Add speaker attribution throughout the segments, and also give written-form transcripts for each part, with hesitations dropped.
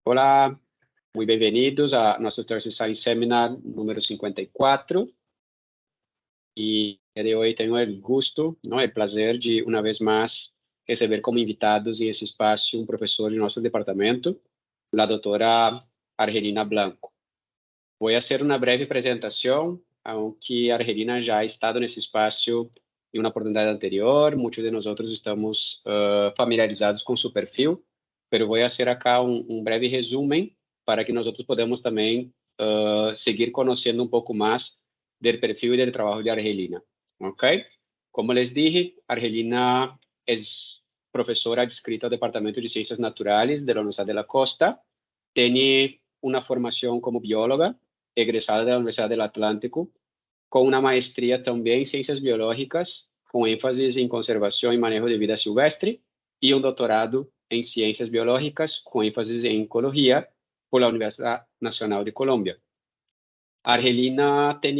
Speaker 1: Olá, muito bem-vindos a nosso Thursday Science Seminar número 54. E de hoje tenho o gosto, o prazer de, uma vez mais, receber como invitados em esse espaço um professor de nosso departamento, a doutora Argelina Blanco. Vou fazer uma breve apresentação, aunque a Argelina já ha estado nesse espaço em uma oportunidade anterior, muitos de nós estamos familiarizados com seu perfil, mas vou fazer acá breve resumo para que nós podemos também seguir conhecendo pouco mais do perfil e do trabalho de Argelina, ok? Como les dije, Argelina é professora adscrita ao Departamento de Ciências Naturais da Universidade de la Costa, tem uma formação como bióloga, egresada da Universidade do Atlântico, com uma maestria também em Ciências Biológicas, com ênfase em Conservação e Manejo de Vida Silvestre, e doutorado em Ciências Biológicas, com ênfase em Ecologia, por la Universidade Nacional de Colômbia. A Argelina tem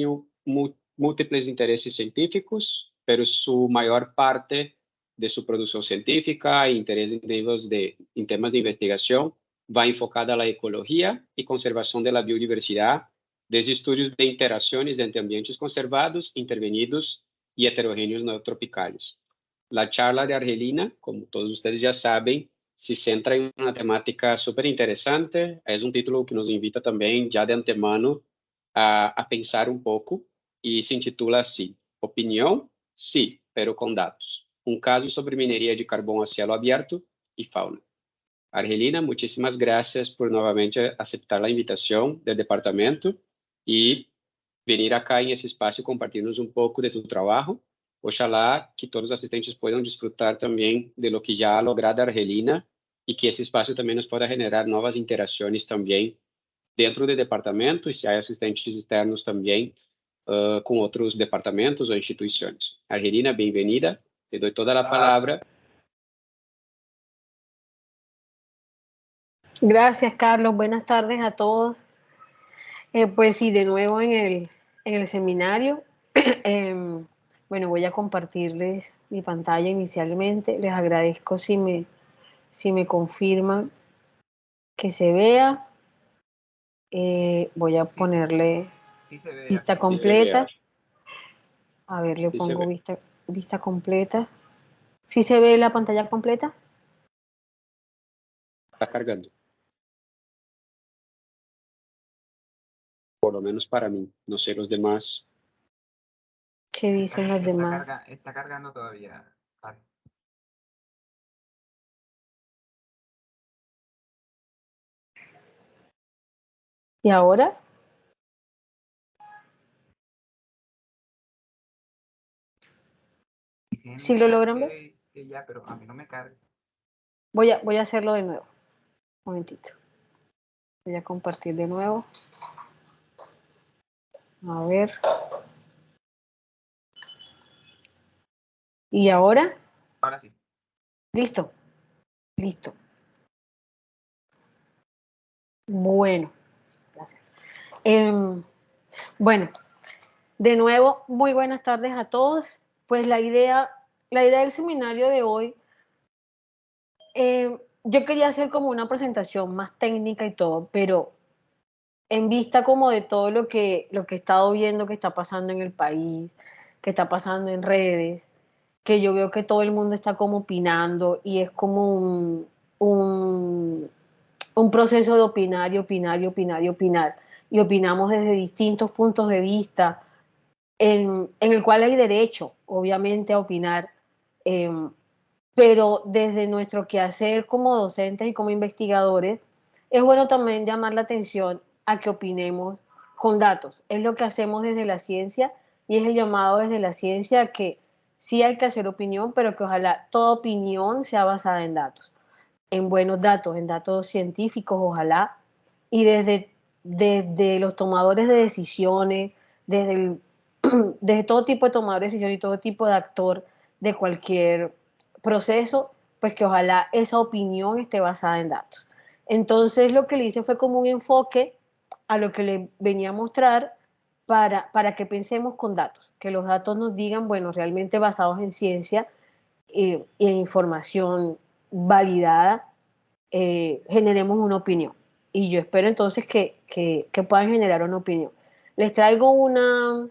Speaker 1: múltiplos interesses científicos, pero sua maior parte de sua produção científica e interesses em temas de investigação vai enfocada na ecologia e conservação da biodiversidade, desde estudos de interações entre ambientes conservados, intervenidos e heterogêneos neotropicais. A charla de Argelina, como todos vocês já sabem, se centra em uma temática super interessante. É título que nos invita também, já de antemano, a pensar pouco, e se intitula assim: Opinião, sim, pero com dados. Caso sobre mineria de carvão a cielo aberto e fauna. Argelina, muchísimas gracias por novamente aceptar a invitação do departamento e venir acá em esse espaço e compartilhar-nos pouco de tu trabalho. Oxalá que todos os assistentes possam desfrutar também de lo que já ha logrado Argelina e que esse espaço também nos possa generar novas interações também dentro do departamento e se há assistentes externos também com outros departamentos ou instituições. Argelina, bem-vinda. Te dou toda a palavra.
Speaker 2: Gracias, Carlos. Buenas tardes a todos. Pues sí, de nuevo en el seminario. Bueno, voy a compartirles mi pantalla inicialmente. Les agradezco si me confirman que se vea. Voy a ponerle vista completa. A ver, le pongo vista completa. ¿Sí se ve la pantalla completa?
Speaker 1: Está cargando. Por lo menos para mí, no sé los demás.
Speaker 2: ¿Qué dicen los demás?
Speaker 3: Está cargando todavía.
Speaker 2: ¿Y ahora? ¿Sí lo logran ver?
Speaker 3: Ya, pero a mí no me carga.
Speaker 2: Voy a hacerlo de nuevo. Un momentito. Voy a compartir de nuevo. A ver. ¿Y ahora?
Speaker 3: Ahora sí.
Speaker 2: Listo. Listo. Bueno. Gracias. Bueno, de nuevo, muy buenas tardes a todos. Pues la idea del seminario de hoy, yo quería hacer como una presentación más técnica y todo, pero en vista como de todo lo que he estado viendo que está pasando en el país, que está pasando en redes, que yo veo que todo el mundo está como opinando y es como un proceso de opinar y opinar y opinar y opinar. Y opinamos desde distintos puntos de vista, en el cual hay derecho, obviamente, a opinar, pero desde nuestro quehacer como docentes y como investigadores, es bueno también llamar la atención a que opinemos con datos. Es lo que hacemos desde la ciencia y es el llamado desde la ciencia a que sí hay que hacer opinión, pero que ojalá toda opinión sea basada en datos, en buenos datos, en datos científicos, ojalá, y desde los tomadores de decisiones, desde todo tipo de tomador de decisiones y todo tipo de actor de cualquier proceso, pues que ojalá esa opinión esté basada en datos. Entonces lo que le hice fue como un enfoque a lo que le venía a mostrar para que pensemos con datos, que los datos nos digan, bueno, realmente basados en ciencia y en información validada, generemos una opinión. y yo espero entonces que puedan generar una opinión. Les traigo unos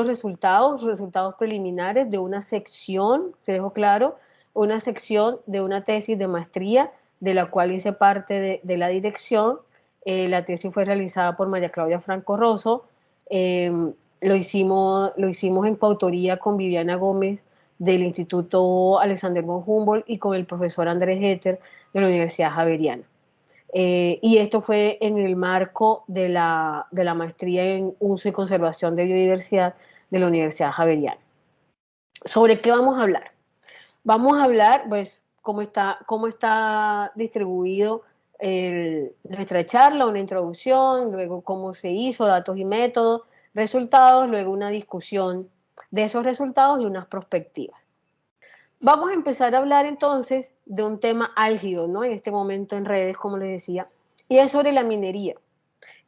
Speaker 2: resultados preliminares de una sección, te dejo claro, una sección de una tesis de maestría de la cual hice parte de la dirección. La tesis fue realizada por María Claudia Franco Rosso. Lo hicimos en coautoría con Viviana Gómez del Instituto Alexander von Humboldt y con el profesor Andrés Heter de la Universidad Javeriana. Y esto fue en el marco de la maestría en uso y conservación de biodiversidad de la Universidad Javeriana. ¿Sobre qué vamos a hablar? Vamos a hablar, pues, cómo está distribuido nuestra charla, una introducción, luego cómo se hizo, datos y métodos, resultados, luego una discusión de esos resultados y unas perspectivas. Vamos a empezar a hablar entonces de un tema álgido, ¿no? En este momento en redes, como les decía, y es sobre la minería.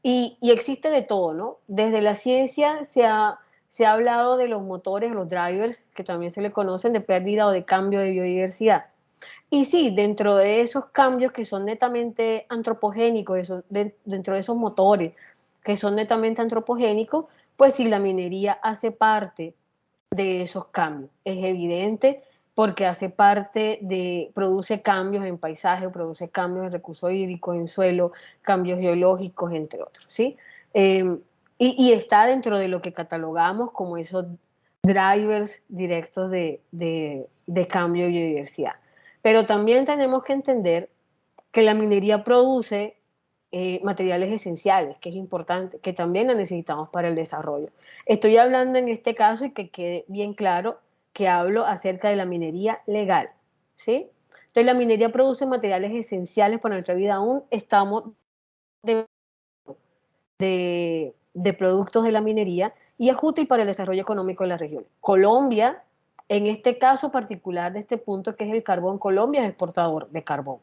Speaker 2: Y existe de todo, ¿no? Desde la ciencia se ha hablado de los motores, los drivers, que también se le conocen, de pérdida o de cambio de biodiversidad. Y sí, dentro de esos cambios que son netamente antropogénicos, dentro de esos motores que son netamente antropogénicos, pues sí, la minería hace parte de esos cambios. Es evidente porque produce cambios en paisaje, produce cambios en recursos hídricos, en suelo, cambios geológicos, entre otros, ¿sí? Y está dentro de lo que catalogamos como esos drivers directos de cambio de biodiversidad. Pero también tenemos que entender que la minería produce materiales esenciales, que es importante, que también la necesitamos para el desarrollo. Estoy hablando en este caso, y que quede bien claro, que hablo acerca de la minería legal, ¿sí? Entonces, la minería produce materiales esenciales para nuestra vida. Aún estamos de productos de la minería y es útil para el desarrollo económico de la región. Colombia, en este caso particular de este punto, que es el carbón, Colombia es exportador de carbón.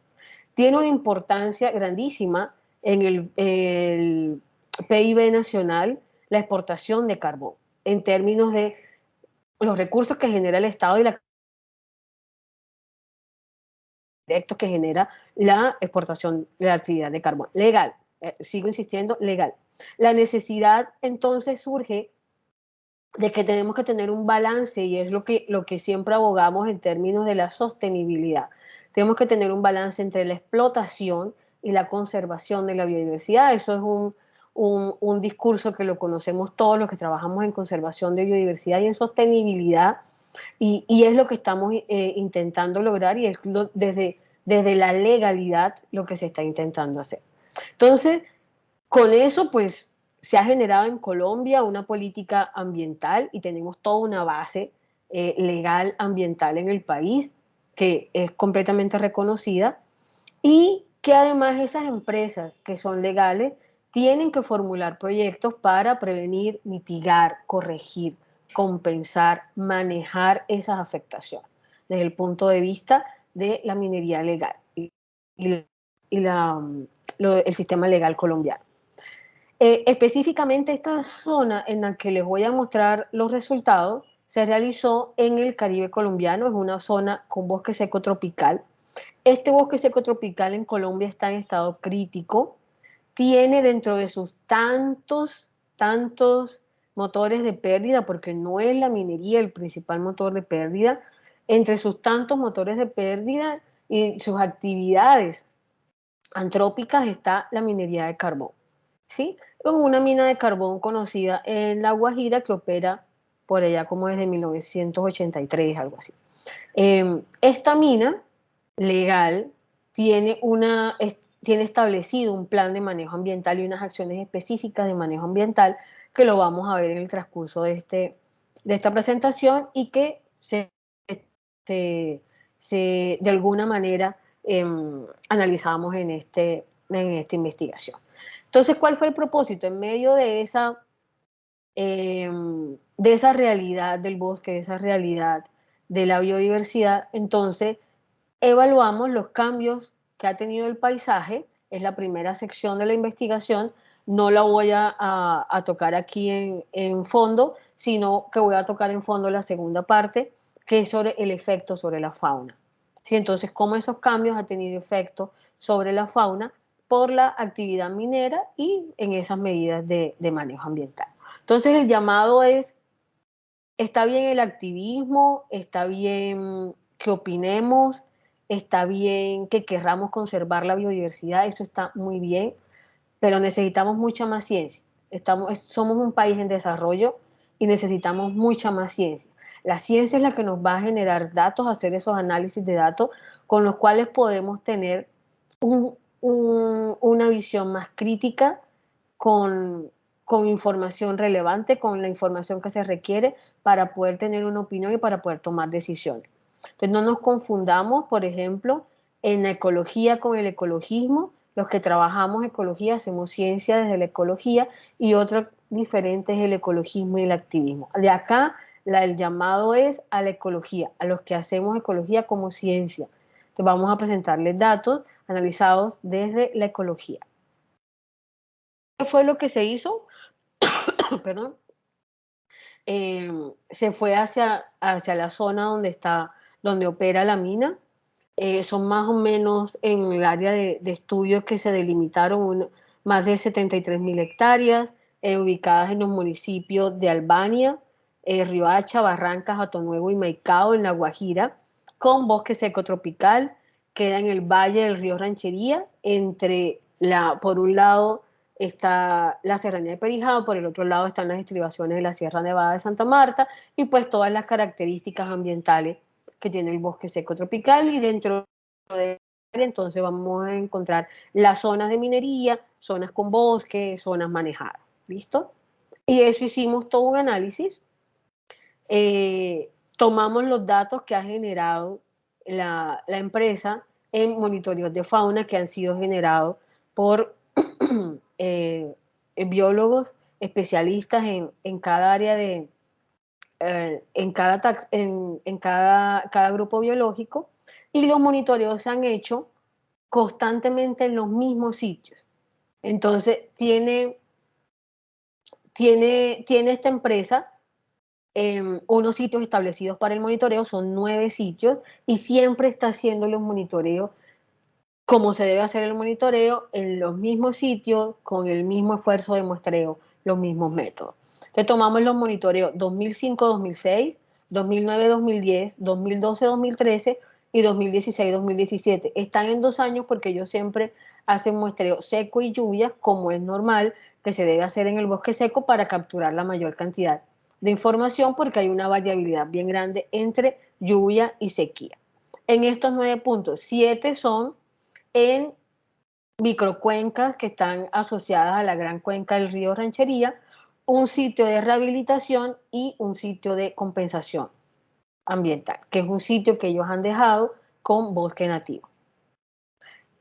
Speaker 2: Tiene una importancia grandísima en el PIB nacional la exportación de carbón, en términos de los recursos que genera el Estado y los directos que genera la exportación de la actividad de carbón. Legal, sigo insistiendo, legal. La necesidad entonces surge de que tenemos que tener un balance, y es lo que siempre abogamos en términos de la sostenibilidad. Tenemos que tener un balance entre la explotación y la conservación de la biodiversidad. Eso es un discurso que lo conocemos todos los que trabajamos en conservación de biodiversidad y en sostenibilidad, y es lo que estamos intentando lograr, y es desde la legalidad lo que se está intentando hacer. Entonces, con eso, pues, se ha generado en Colombia una política ambiental y tenemos toda una base legal ambiental en el país que es completamente reconocida, y que además esas empresas que son legales tienen que formular proyectos para prevenir, mitigar, corregir, compensar, manejar esas afectaciones desde el punto de vista de la minería legal y el sistema legal colombiano. Específicamente esta zona en la que les voy a mostrar los resultados se realizó en el Caribe colombiano. Es una zona con bosque seco tropical. Este bosque seco tropical en Colombia está en estado crítico. Tiene dentro de sus tantos motores de pérdida, porque no es la minería el principal motor de pérdida, entre sus tantos motores de pérdida y sus actividades antrópicas está la minería de carbón, ¿sí? Una mina de carbón conocida en La Guajira que opera por allá como desde 1983, algo así. Esta mina legal tiene establecido un plan de manejo ambiental y unas acciones específicas de manejo ambiental que lo vamos a ver en el transcurso de esta presentación, y que de alguna manera analizamos en esta investigación. Entonces, ¿cuál fue el propósito? En medio de esa realidad del bosque, de esa realidad de la biodiversidad, entonces evaluamos los cambios que ha tenido el paisaje. Es la primera sección de la investigación. No la voy a tocar aquí en fondo, sino que voy a tocar en fondo la segunda parte, que es sobre el efecto sobre la fauna. ¿Sí? Entonces, cómo esos cambios han tenido efecto sobre la fauna por la actividad minera y en esas medidas de manejo ambiental. Entonces el llamado es, está bien el activismo, está bien que opinemos, está bien que querramos conservar la biodiversidad, eso está muy bien, pero necesitamos mucha más ciencia. Somos un país en desarrollo y necesitamos mucha más ciencia. La ciencia es la que nos va a generar datos, hacer esos análisis de datos con los cuales podemos tener una visión más crítica con información relevante, con la información que se requiere para poder tener una opinión y para poder tomar decisiones. Entonces no nos confundamos, por ejemplo, en la ecología con el ecologismo. Los que trabajamos ecología hacemos ciencia desde la ecología y otro diferente es el ecologismo y el activismo. De acá el llamado es a la ecología, a los que hacemos ecología como ciencia. Entonces vamos a presentarles datos analizados desde la ecología. ¿Qué fue lo que se hizo? Perdón. Se fue hacia la zona donde opera la mina. Son más o menos en el área de estudios que se delimitaron más de 73.000 hectáreas, ubicadas en los municipios de Albania, Riohacha, Barrancas, Atonuevo y Maicao, en La Guajira, con bosque seco tropical. Queda en el valle del río Ranchería, por un lado está la serranía de Perijao, por el otro lado están las estribaciones de la Sierra Nevada de Santa Marta y pues todas las características ambientales que tiene el bosque seco tropical, y dentro de entonces vamos a encontrar las zonas de minería, zonas con bosque, zonas manejadas, ¿listo? Y eso hicimos todo un análisis, tomamos los datos que ha generado la empresa en monitoreos de fauna que han sido generados por biólogos especialistas en cada área en cada grupo biológico, y los monitoreos se han hecho constantemente en los mismos sitios. Entonces, tiene esta empresa unos sitios establecidos para el monitoreo, son 9 sitios, y siempre está haciendo los monitoreos como se debe hacer el monitoreo, en los mismos sitios, con el mismo esfuerzo de muestreo, los mismos métodos. Entonces tomamos los monitoreos 2005-2006, 2009-2010, 2012-2013 y 2016-2017. Están en 2 años porque ellos siempre hacen muestreo seco y lluvia, como es normal que se debe hacer en el bosque seco para capturar la mayor cantidad de información, porque hay una variabilidad bien grande entre lluvia y sequía. En estos 9 puntos, 7 son en microcuencas que están asociadas a la gran cuenca del río Ranchería, un sitio de rehabilitación y un sitio de compensación ambiental, que es un sitio que ellos han dejado con bosque nativo.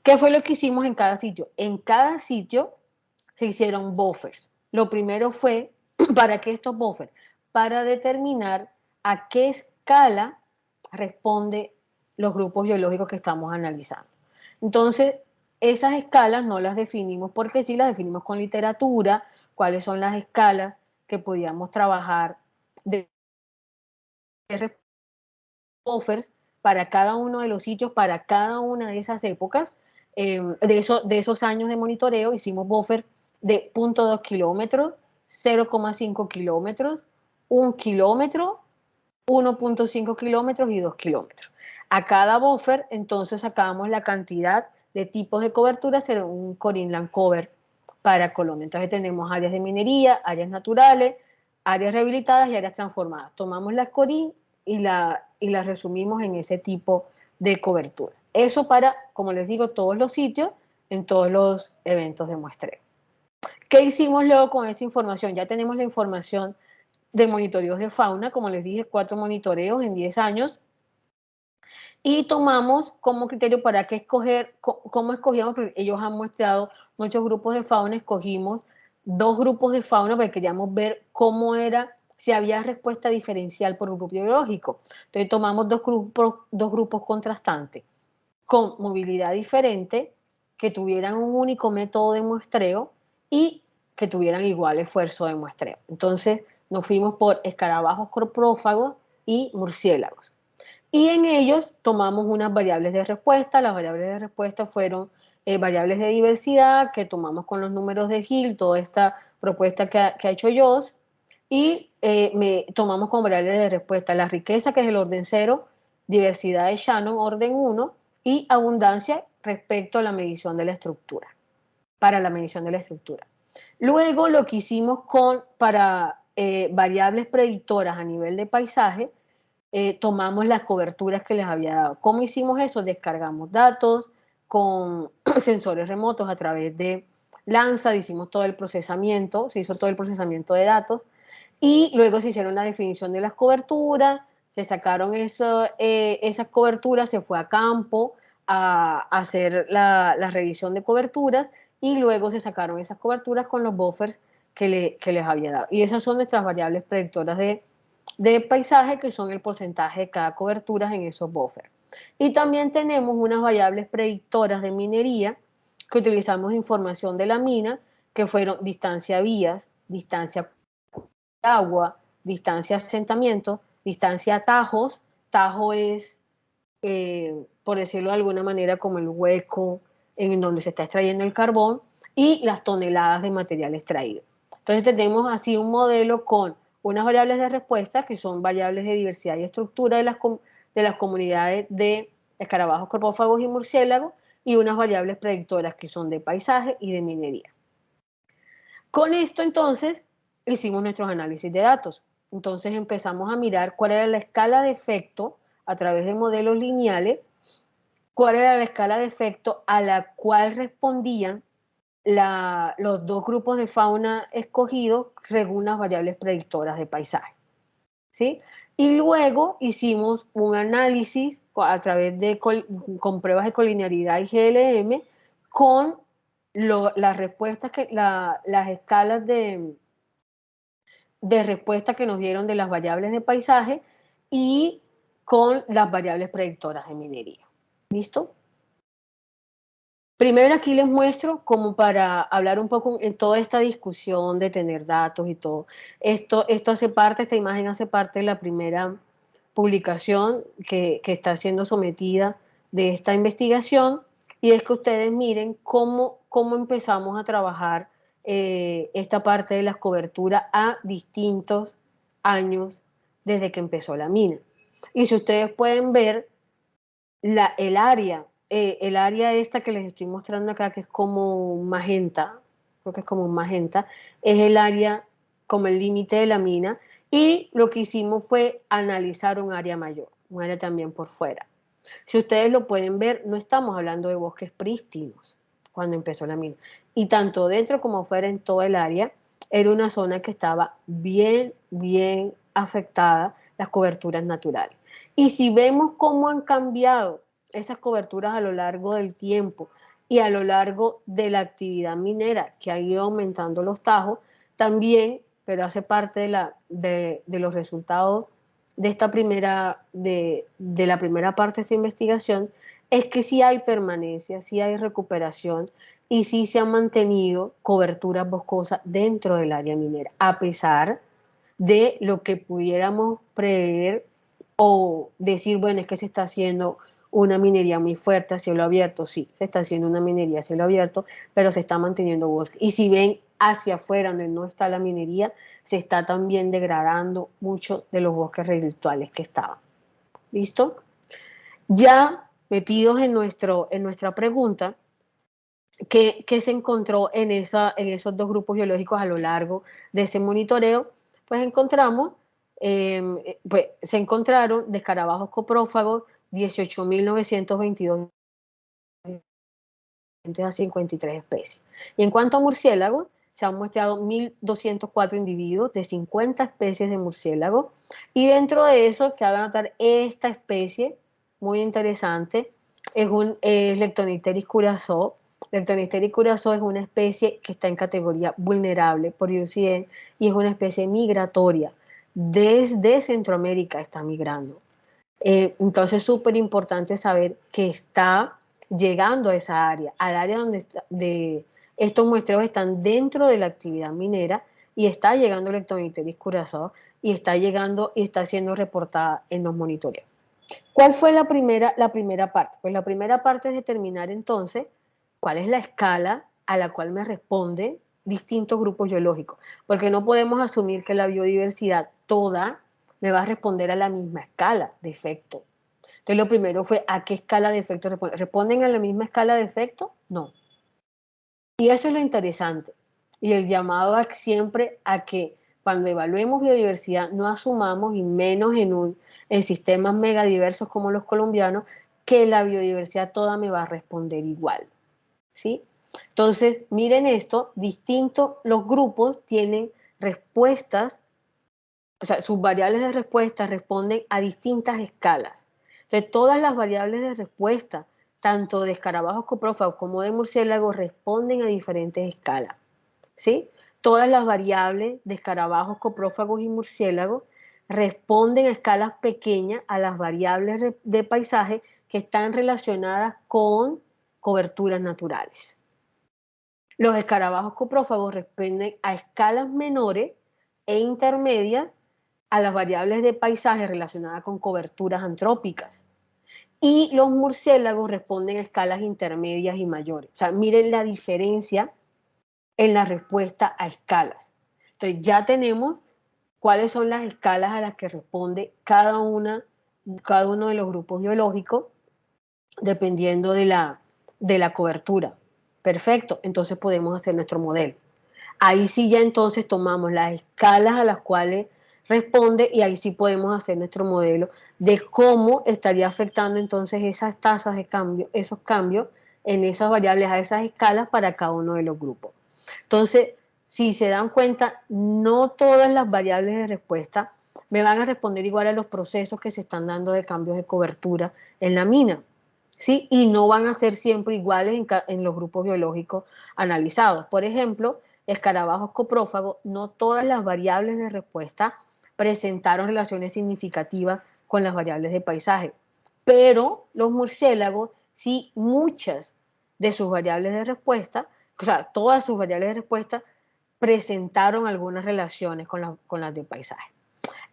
Speaker 2: ¿Qué fue lo que hicimos en cada sitio? En cada sitio se hicieron buffers. Lo primero fue, ¿para qué estos buffers? Para determinar a qué escala responde los grupos biológicos que estamos analizando. Entonces, esas escalas no las definimos porque sí, las definimos con literatura, cuáles son las escalas que podíamos trabajar de buffers para cada uno de los sitios, para cada una de esas épocas, de esos años de monitoreo. Hicimos buffers de 0.2 kilómetros, 0,5 kilómetros, 1 kilómetro, 1.5 kilómetros y 2 kilómetros. A cada buffer, entonces, sacábamos la cantidad de tipos de cobertura, será un Corinland Cover para Colombia. Entonces tenemos áreas de minería, áreas naturales, áreas rehabilitadas y áreas transformadas. Tomamos las Corin y las resumimos en ese tipo de cobertura. Eso para, como les digo, todos los sitios, en todos los eventos de muestreo. ¿Qué hicimos luego con esa información? Ya tenemos la información de monitoreos de fauna, como les dije, 4 monitoreos en 10 años, y tomamos como criterio para qué escoger, cómo escogíamos, porque ellos han muestrado muchos grupos de fauna, escogimos 2 grupos de fauna porque queríamos ver cómo era, si había respuesta diferencial por grupo biológico. Entonces tomamos 2 grupos contrastantes, con movilidad diferente, que tuvieran un único método de muestreo y que tuvieran igual esfuerzo de muestreo. Entonces nos fuimos por escarabajos coprófagos y murciélagos. Y en ellos tomamos unas variables de respuesta. Las variables de respuesta fueron variables de diversidad que tomamos con los números de Hill, toda esta propuesta que ha hecho Joss, y tomamos como variables de respuesta la riqueza, que es el orden 0, diversidad de Shannon, orden 1, y abundancia respecto a la medición de la estructura, para la medición de la estructura. Luego lo que hicimos para variables predictoras a nivel de paisaje, tomamos las coberturas que les había dado. ¿Cómo hicimos eso? Descargamos datos con sensores remotos a través de Landsat, hicimos todo el procesamiento, se hizo todo el procesamiento de datos y luego se hicieron la definición de las coberturas, se sacaron esas coberturas, se fue a campo a hacer la revisión de coberturas y luego se sacaron esas coberturas con los buffers que les había dado. Y esas son nuestras variables predictoras de paisaje, que son el porcentaje de cada cobertura en esos buffers. Y también tenemos unas variables predictoras de minería que utilizamos información de la mina, que fueron distancia vías, distancia agua, distancia asentamiento, distancia tajos. Tajo es, por decirlo de alguna manera, como el hueco en donde se está extrayendo el carbón, y las toneladas de material extraído. Entonces tenemos así un modelo con unas variables de respuesta, que son variables de diversidad y estructura de las comunidades de escarabajos, corpófagos y murciélagos, y unas variables predictoras que son de paisaje y de minería. Con esto entonces hicimos nuestros análisis de datos. Entonces empezamos a mirar cuál era la escala de efecto a través de modelos lineales, cuál era la escala de efecto a la cual respondían los dos grupos de fauna escogidos según las variables predictoras de paisaje, ¿sí? Y luego hicimos un análisis a través con pruebas de colinearidad y GLM con las respuestas las escalas de respuesta que nos dieron de las variables de paisaje y con las variables predictoras de minería. ¿Listo? Primero aquí les muestro como para hablar un poco en toda esta discusión de tener datos y todo. Esta imagen hace parte de la primera publicación que está siendo sometida de esta investigación, y es que ustedes miren cómo empezamos a trabajar esta parte de las coberturas a distintos años desde que empezó la mina. Y si ustedes pueden ver el área esta que les estoy mostrando acá, que es como un magenta, creo que es como un magenta, es el área como el límite de la mina, y lo que hicimos fue analizar un área mayor, un área también por fuera. Si ustedes lo pueden ver, no estamos hablando de bosques prístinos cuando empezó la mina, y tanto dentro como fuera en todo el área, era una zona que estaba bien afectada, las coberturas naturales. Y si vemos cómo han cambiado esas coberturas a lo largo del tiempo y a lo largo de la actividad minera, que ha ido aumentando los tajos, también, pero hace parte de los resultados de esta de la primera parte de esta investigación, es que sí hay permanencia, sí hay recuperación y sí se han mantenido coberturas boscosas dentro del área minera, a pesar de lo que pudiéramos prever o decir, bueno, es que se está haciendo una minería muy fuerte a cielo abierto. Sí, se está haciendo una minería a cielo abierto, pero se está manteniendo bosque. Y si ven hacia afuera, donde no está la minería, se está también degradando mucho de los bosques residuales que estaban. ¿Listo? Ya metidos en nuestra pregunta, ¿qué se encontró en esos dos grupos biológicos a lo largo de ese monitoreo? Pues encontramos, se encontraron de escarabajos coprófagos 18.922 a 53 especies. Y en cuanto a murciélagos, se han muestrado 1.204 individuos de 50 especies de murciélagos, y dentro de eso cabe anotar esta especie muy interesante, es Leptonicteris curassow. Leptonicteris curassow es una especie que está en categoría vulnerable por IUCN y es una especie migratoria. Desde Centroamérica está migrando. Entonces es súper importante saber que está llegando a esa área, al área donde estos muestreos están dentro de la actividad minera, y está llegando Leptonicteris curassow y está llegando y está siendo reportada en los monitoreos. ¿Cuál fue la primera parte? Pues la primera parte es determinar entonces cuál es la escala a la cual me responden distintos grupos biológicos, porque no podemos asumir que la biodiversidad toda me va a responder a la misma escala de efecto. Entonces lo primero fue ¿a qué escala de efecto responden? ¿Responden a la misma escala de efecto? No. Y eso es lo interesante. Y el llamado siempre a que cuando evaluemos biodiversidad no asumamos, y menos en sistemas megadiversos como los colombianos, que la biodiversidad toda me va a responder igual. ¿Sí? Entonces, miren esto, los grupos tienen respuestas, o sea, sus variables de respuesta responden a distintas escalas. Entonces, todas las variables de respuesta, tanto de escarabajos coprófagos como de murciélagos, responden a diferentes escalas. ¿Sí? Todas las variables de escarabajos, coprófagos y murciélagos responden a escalas pequeñas a las variables de paisaje que están relacionadas con coberturas naturales. Los escarabajos coprófagos responden a escalas menores e intermedias a las variables de paisaje relacionadas con coberturas antrópicas. Y los murciélagos responden a escalas intermedias y mayores. O sea, miren la diferencia en la respuesta a escalas. Entonces ya tenemos cuáles son las escalas a las que responde cada uno de los grupos biológicos dependiendo de la cobertura. Perfecto, entonces podemos hacer nuestro modelo. Ahí sí ya entonces tomamos las escalas a las cuales responde y ahí sí podemos hacer nuestro modelo de cómo estaría afectando entonces esas tasas de cambio, esos cambios en esas variables a esas escalas para cada uno de los grupos. Entonces, si se dan cuenta, no todas las variables de respuesta me van a responder igual a los procesos que se están dando de cambios de cobertura en la mina. ¿Sí? Y no van a ser siempre iguales en los grupos biológicos analizados. Por ejemplo, escarabajos coprófagos, no todas las variables de respuesta presentaron relaciones significativas con las variables de paisaje, pero los murciélagos sí, muchas de sus variables de respuesta, o sea, todas sus variables de respuesta presentaron algunas relaciones con las de paisaje.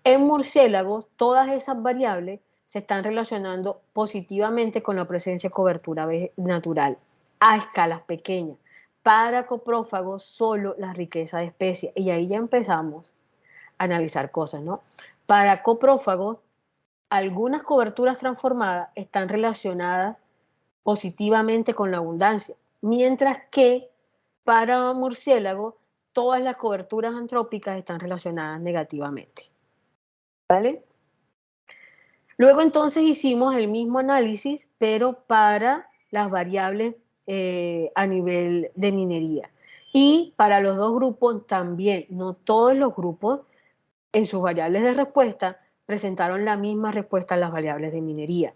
Speaker 2: En murciélagos, todas esas variables se están relacionando positivamente con la presencia de cobertura natural a escalas pequeñas. Para coprófagos, solo la riqueza de especies. Y ahí ya empezamos a analizar cosas, ¿no? Para coprófagos, algunas coberturas transformadas están relacionadas positivamente con la abundancia, mientras que para murciélagos, todas las coberturas antrópicas están relacionadas negativamente. ¿Vale? Luego entonces hicimos el mismo análisis, pero para las variables a nivel de minería. Y para los dos grupos también, no todos los grupos en sus variables de respuesta presentaron la misma respuesta a las variables de minería.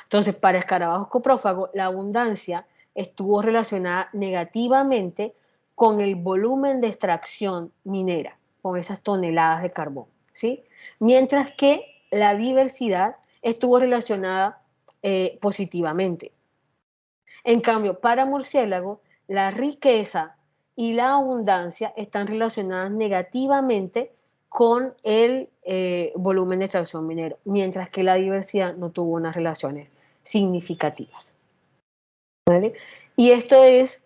Speaker 2: Entonces, para escarabajos coprófagos, la abundancia estuvo relacionada negativamente con el volumen de extracción minera, con esas toneladas de carbón, ¿sí? Mientras que la diversidad estuvo relacionada positivamente. En cambio, para murciélagos, la riqueza y la abundancia están relacionadas negativamente con el volumen de extracción minero, mientras que la diversidad no tuvo unas relaciones significativas. ¿Vale? Y esto es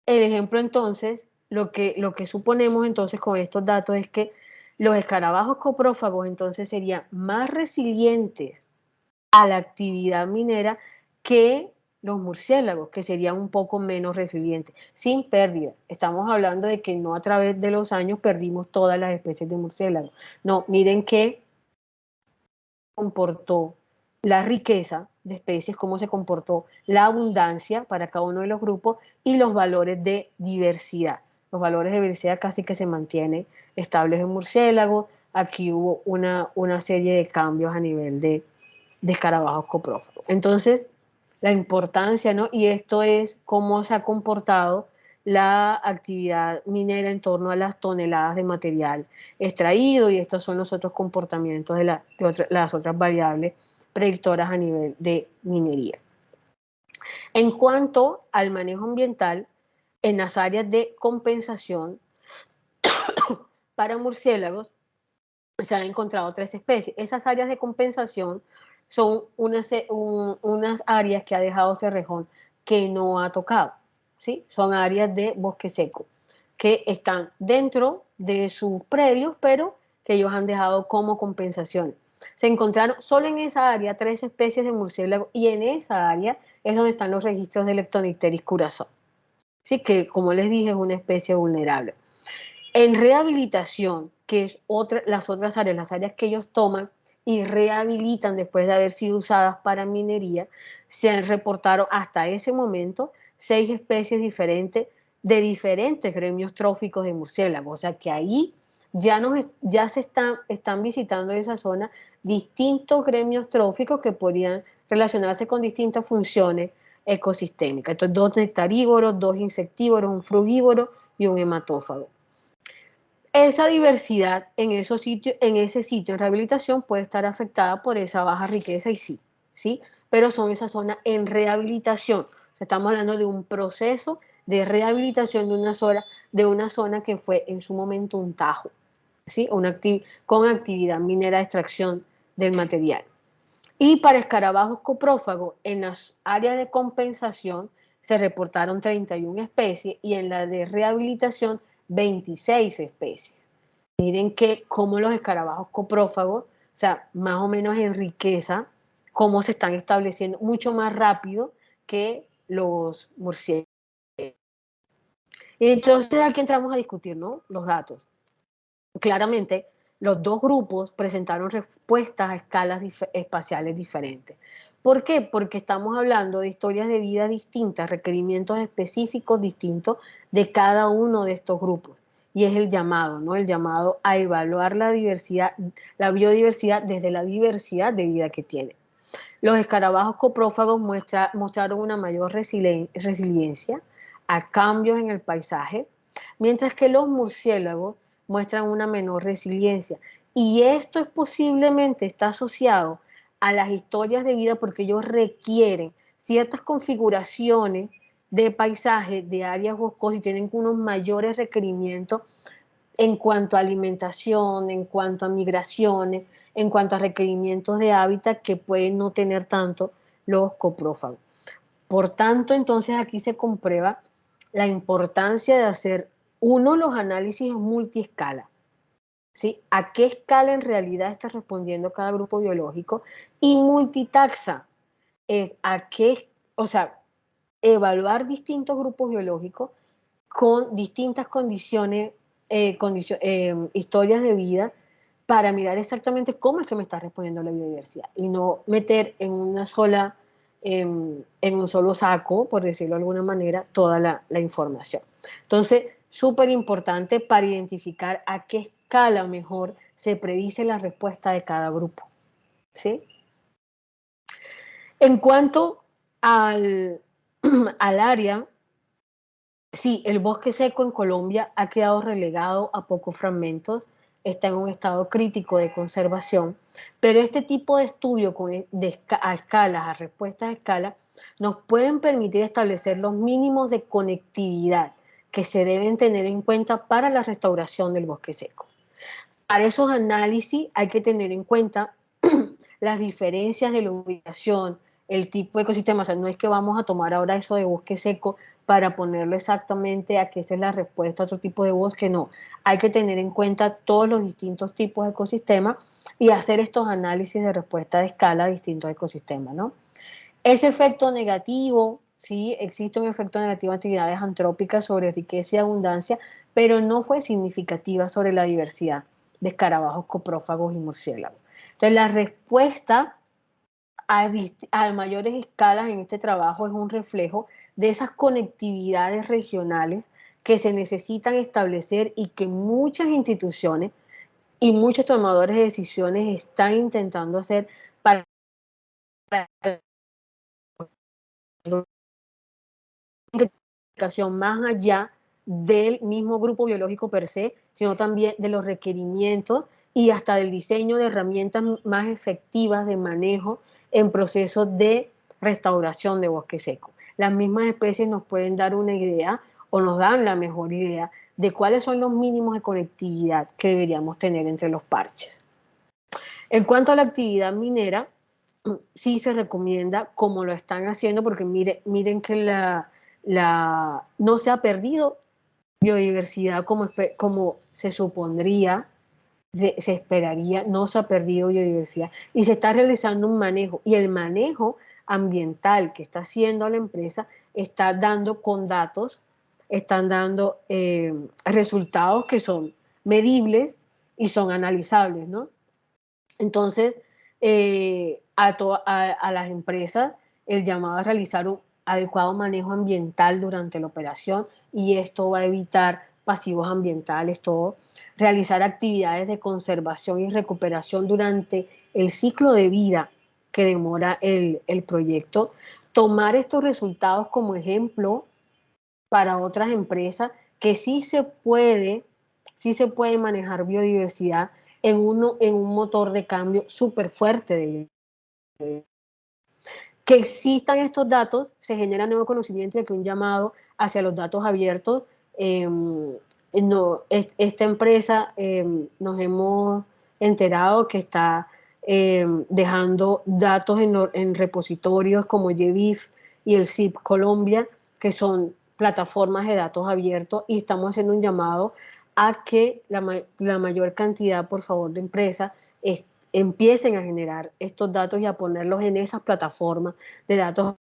Speaker 2: el ejemplo entonces, lo que suponemos entonces con estos datos es que los escarabajos coprófagos entonces serían más resilientes a la actividad minera que los murciélagos, que serían un poco menos resilientes, sin pérdida. Estamos hablando de que no a través de los años perdimos todas las especies de murciélagos. No, miren qué comportó la riqueza de especies, cómo se comportó la abundancia para cada uno de los grupos y los valores de diversidad. Los valores de diversidad casi que se mantienen estables en murciélagos. Aquí hubo una serie de cambios a nivel de escarabajos coprófagos. Entonces, la importancia, ¿no? Y esto es cómo se ha comportado la actividad minera en torno a las toneladas de material extraído, y estos son los otros comportamientos de las otras variables predictoras a nivel de minería. En cuanto al manejo ambiental, en las áreas de compensación para murciélagos se han encontrado 3 especies. Esas áreas de compensación son unas áreas que ha dejado Cerrejón que no ha tocado, ¿sí? Son áreas de bosque seco que están dentro de sus predios, pero que ellos han dejado como compensación. Se encontraron solo en esa área 3 especies de murciélago y en esa área es donde están los registros de Leptonicteris curazao. Sí, que como les dije es una especie vulnerable. En rehabilitación, que es las otras áreas, las áreas que ellos toman y rehabilitan después de haber sido usadas para minería, se han reportado hasta ese momento 6 especies diferentes de diferentes gremios tróficos de murciélagos. O sea que ahí ya se están visitando en esa zona distintos gremios tróficos que podrían relacionarse con distintas funciones ecosistémicas. Entonces, 2 nectarívoros, 2 insectívoros, un frugívoro y un hematófago. Esa diversidad en ese sitio en rehabilitación puede estar afectada por esa baja riqueza y sí, pero son esas zonas en rehabilitación. Estamos hablando de un proceso de rehabilitación de una zona que fue en su momento un tajo, ¿sí? Con actividad minera de extracción del material. Y para escarabajos coprófagos, en las áreas de compensación se reportaron 31 especies y en la de rehabilitación 26 especies. Miren que como los escarabajos coprófagos, o sea, más o menos en riqueza, cómo se están estableciendo mucho más rápido que los murciélagos. Y entonces aquí entramos a discutir, ¿no? Los datos. Claramente, los dos grupos presentaron respuestas a escalas espaciales diferentes. ¿Por qué? Porque estamos hablando de historias de vida distintas, requerimientos específicos distintos de cada uno de estos grupos. Y es el llamado, ¿no? El llamado a evaluar la biodiversidad desde la diversidad de vida que tiene. Los escarabajos coprófagos mostraron una mayor resiliencia a cambios en el paisaje, mientras que los murciélagos muestran una menor resiliencia. Y esto posiblemente está asociado a las historias de vida porque ellos requieren ciertas configuraciones de paisaje, de áreas boscosas y tienen unos mayores requerimientos en cuanto a alimentación, en cuanto a migraciones, en cuanto a requerimientos de hábitat que pueden no tener tanto los coprófagos. Por tanto, entonces aquí se comprueba la importancia de hacer los análisis multiescala, ¿sí? ¿A qué escala en realidad está respondiendo cada grupo biológico? Y multitaxa es evaluar distintos grupos biológicos con distintas condiciones, historias de vida para mirar exactamente cómo es que me está respondiendo la biodiversidad y no meter en un solo saco, por decirlo de alguna manera, toda la información. Entonces, súper importante para identificar a qué escala mejor se predice la respuesta de cada grupo, ¿sí? En cuanto al área, sí, el bosque seco en Colombia ha quedado relegado a pocos fragmentos, está en un estado crítico de conservación, pero este tipo de estudio a escalas, a respuestas a escala, nos pueden permitir establecer los mínimos de conectividad que se deben tener en cuenta para la restauración del bosque seco. Para esos análisis hay que tener en cuenta las diferencias de la ubicación, el tipo de ecosistema. O sea, no es que vamos a tomar ahora eso de bosque seco para ponerlo exactamente a que esa es la respuesta a otro tipo de bosque, no. Hay que tener en cuenta todos los distintos tipos de ecosistemas y hacer estos análisis de respuesta de escala a distintos ecosistemas, ¿no? Ese efecto negativo, sí, existe un efecto negativo en actividades antrópicas sobre riqueza y abundancia, pero no fue significativa sobre la diversidad de escarabajos, coprófagos y murciélagos. Entonces, la respuesta a mayores escalas en este trabajo es un reflejo de esas conectividades regionales que se necesitan establecer y que muchas instituciones y muchos tomadores de decisiones están intentando hacer para más allá del mismo grupo biológico per se, sino también de los requerimientos y hasta del diseño de herramientas más efectivas de manejo en procesos de restauración de bosque seco. Las mismas especies nos pueden dar una idea o nos dan la mejor idea de cuáles son los mínimos de conectividad que deberíamos tener entre los parches. En cuanto a la actividad minera, sí se recomienda, como lo están haciendo, porque miren que no se ha perdido biodiversidad como se supondría, se esperaría, no se ha perdido biodiversidad y se está realizando un manejo, y el manejo ambiental que está haciendo la empresa está dando con datos, están dando resultados que son medibles y son analizables, ¿no? Entonces, a las empresas el llamado a realizar un adecuado manejo ambiental durante la operación, y esto va a evitar pasivos ambientales, todo. Realizar actividades de conservación y recuperación durante el ciclo de vida que demora el proyecto. Tomar estos resultados como ejemplo para otras empresas que sí se puede manejar biodiversidad en un motor de cambio súper fuerte. Que existan estos datos, se genera nuevo conocimiento de que un llamado hacia los datos abiertos, esta empresa nos hemos enterado que está dejando datos en repositorios como YEVIF y el CIP Colombia, que son plataformas de datos abiertos, y estamos haciendo un llamado a que la mayor cantidad, por favor, de empresas empiecen a generar estos datos y a ponerlos en esas plataformas de datos,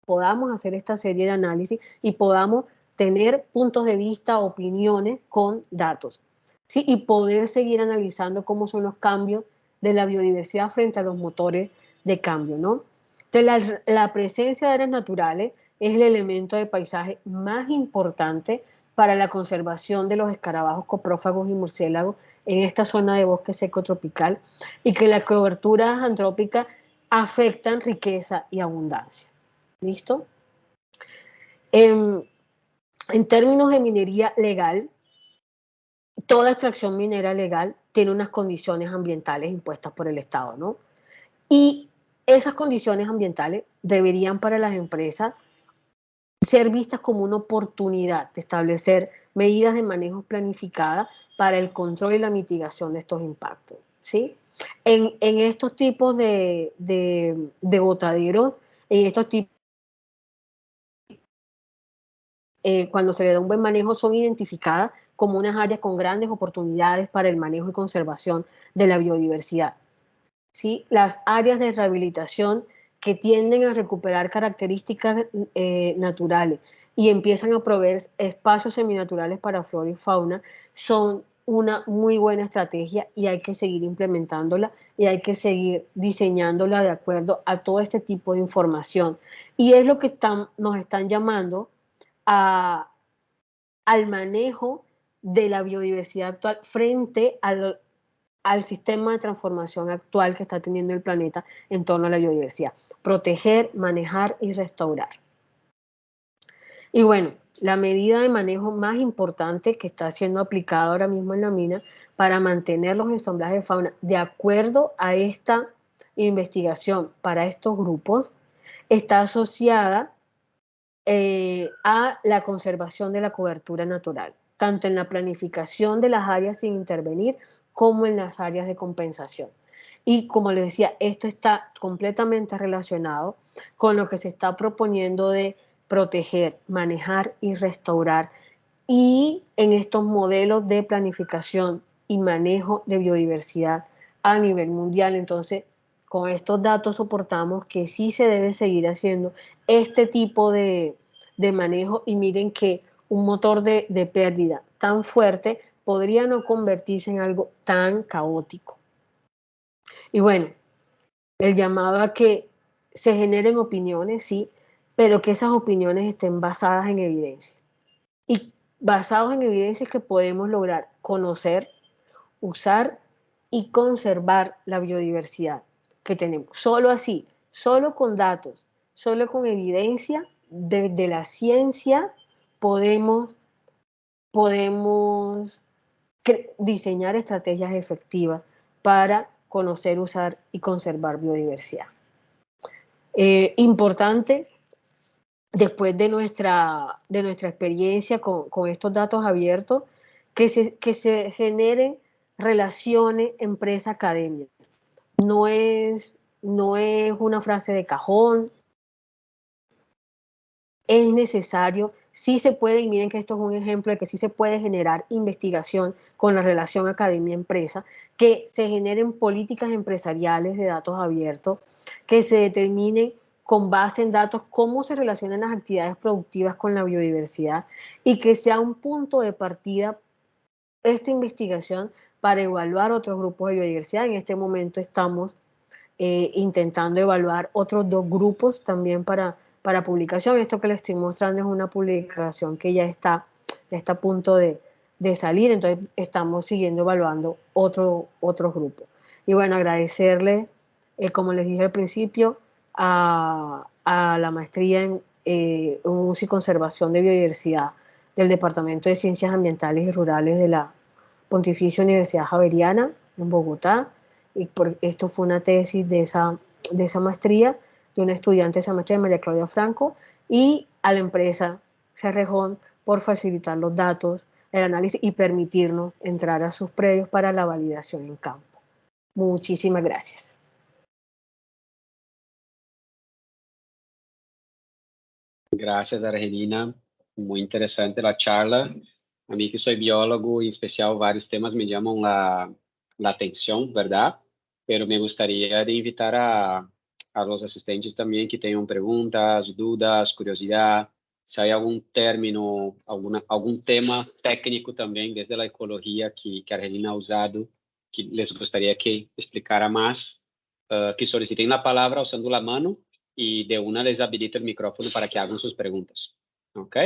Speaker 2: podamos hacer esta serie de análisis y podamos tener puntos de vista, opiniones con datos, ¿sí? Y poder seguir analizando cómo son los cambios de la biodiversidad frente a los motores de cambio, ¿no? Entonces, la presencia de áreas naturales es el elemento de paisaje más importante para la conservación de los escarabajos, coprófagos y murciélagos en esta zona de bosque seco tropical, y que las coberturas antrópicas afectan riqueza y abundancia. ¿Listo? En términos de minería legal, toda extracción minera legal tiene unas condiciones ambientales impuestas por el Estado, ¿no? Y esas condiciones ambientales deberían para las empresas ser vistas como una oportunidad de establecer medidas de manejo planificadas para el control y la mitigación de estos impactos, ¿sí? En estos tipos de botaderos, en estos tipos, cuando se le da un buen manejo, son identificadas como unas áreas con grandes oportunidades para el manejo y conservación de la biodiversidad, ¿sí? Las áreas de rehabilitación que tienden a recuperar características naturales y empiezan a proveer espacios seminaturales para flora y fauna son una muy buena estrategia, y hay que seguir implementándola y hay que seguir diseñándola de acuerdo a todo este tipo de información. Y es lo que nos están llamando al manejo de la biodiversidad actual frente al sistema de transformación actual que está teniendo el planeta en torno a la biodiversidad. Proteger, manejar y restaurar. Y bueno, la medida de manejo más importante que está siendo aplicada ahora mismo en la mina para mantener los ensamblajes de fauna de acuerdo a esta investigación para estos grupos está asociada a la conservación de la cobertura natural, tanto en la planificación de las áreas sin intervenir como en las áreas de compensación. Y como les decía, esto está completamente relacionado con lo que se está proponiendo de proteger, manejar y restaurar, y en estos modelos de planificación y manejo de biodiversidad a nivel mundial. Entonces, con estos datos soportamos que sí se debe seguir haciendo este tipo de manejo, y miren que un motor de pérdida tan fuerte podría no convertirse en algo tan caótico. Y bueno, el llamado a que se generen opiniones, sí, pero que esas opiniones estén basadas en evidencia. Y basados en evidencias que podemos lograr conocer, usar y conservar la biodiversidad que tenemos. Solo así, solo con datos, solo con evidencia de la ciencia podemos diseñar estrategias efectivas para conocer, usar y conservar biodiversidad. Importante, después de nuestra experiencia con estos datos abiertos, que se generen relaciones empresa-academia, no es una frase de cajón, es necesario, sí se puede, y miren que esto es un ejemplo de que sí se puede generar investigación con la relación academia-empresa, que se generen políticas empresariales de datos abiertos, que se determinen con base en datos cómo se relacionan las actividades productivas con la biodiversidad y que sea un punto de partida esta investigación para evaluar otros grupos de biodiversidad. En este momento estamos intentando evaluar otros 2 grupos también para publicación. Esto que les estoy mostrando es una publicación que ya está a punto de salir, entonces estamos siguiendo evaluando otros grupos. Y bueno, agradecerle, como les dije al principio, a la maestría en uso y conservación de biodiversidad del Departamento de Ciencias Ambientales y Rurales de la Pontificia Universidad Javeriana en Bogotá, y esto fue una tesis de esa maestría de una estudiante de esa maestría, María Claudia Franco, y a la empresa Cerrejón por facilitar los datos, el análisis y permitirnos entrar a sus predios para la validación en campo. Muchísimas gracias.
Speaker 1: Gracias, Argelina. Muy interesante la charla. A mí que soy biólogo, en especial varios temas me llaman la atención, ¿verdad? Pero me gustaría de invitar a los asistentes también que tengan preguntas, dudas, curiosidad, si hay algún término, algún tema técnico también desde la ecología que Argelina ha usado, que les gustaría que explicara más, que soliciten la palabra usando la mano y de una les habilito el micrófono para que hagan sus preguntas. ¿Ok?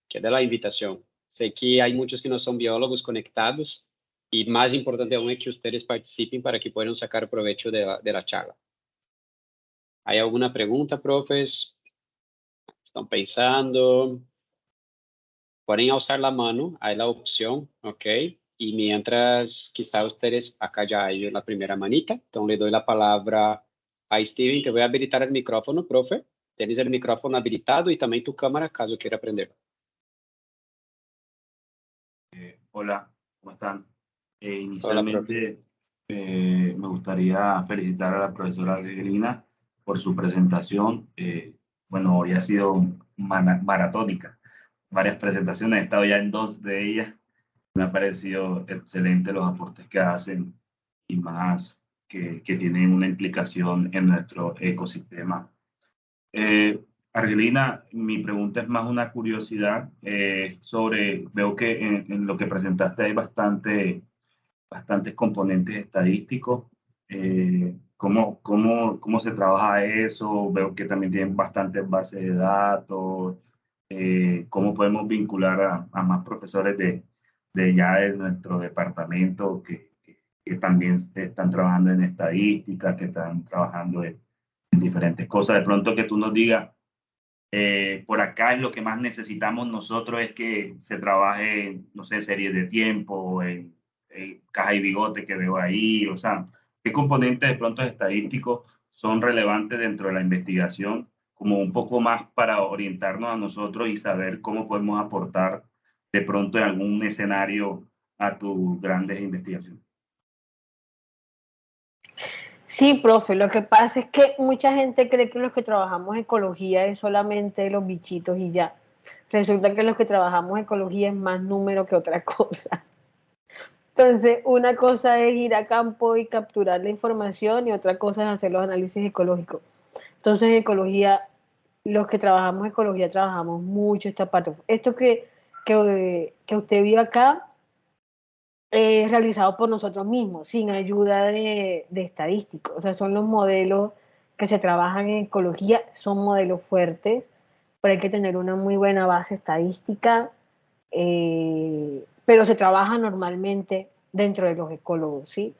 Speaker 1: Queda la invitación. Sé que hay muchos que no son biólogos conectados y más importante aún es que ustedes participen para que puedan sacar provecho de la charla. ¿Hay alguna pregunta, profes? ¿Están pensando? Pueden alzar la mano, hay la opción, ¿ok? Y mientras quizá ustedes, acá ya hay la primera manita, entonces le doy la palabra a Steven, que voy a habilitar el micrófono, profe. Tienes el micrófono habilitado y también tu cámara, caso quiera aprender.
Speaker 4: Hola, ¿cómo están?
Speaker 1: Hola, profe.
Speaker 4: Inicialmente me gustaría felicitar a la profesora Argelina por su presentación. Bueno, hoy ha sido maratónica, varias presentaciones, he estado ya en 2 de ellas. Me ha parecido excelente los aportes que hacen y más que tienen una implicación en nuestro ecosistema. Argelina, mi pregunta es más una curiosidad veo que en lo que presentaste hay bastantes componentes estadísticos. ¿Cómo se trabaja eso? Veo que también tienen bastantes bases de datos. ¿Cómo podemos vincular a más profesores de ya de nuestro departamento que también están trabajando en estadística, que están trabajando en diferentes cosas? De pronto que tú nos digas, por acá es lo que más necesitamos nosotros, es que se trabaje, no sé, series de tiempo, en caja y bigote que veo ahí, o sea, qué componentes de pronto estadísticos son relevantes dentro de la investigación, como un poco más para orientarnos a nosotros y saber cómo podemos aportar de pronto en algún escenario a tus grandes investigaciones.
Speaker 2: Sí, profe, lo que pasa es que mucha gente cree que los que trabajamos ecología es solamente los bichitos y ya. Resulta que los que trabajamos ecología es más número que otra cosa. Entonces, una cosa es ir a campo y capturar la información y otra cosa es hacer los análisis ecológicos. Entonces, en ecología, los que trabajamos ecología trabajamos mucho esta parte. Esto que usted vio acá es realizado por nosotros mismos, sin ayuda de estadísticos. O sea, son los modelos que se trabajan en ecología, son modelos fuertes, pero hay que tener una muy buena base estadística, pero se trabaja normalmente dentro de los ecólogos, ¿sí?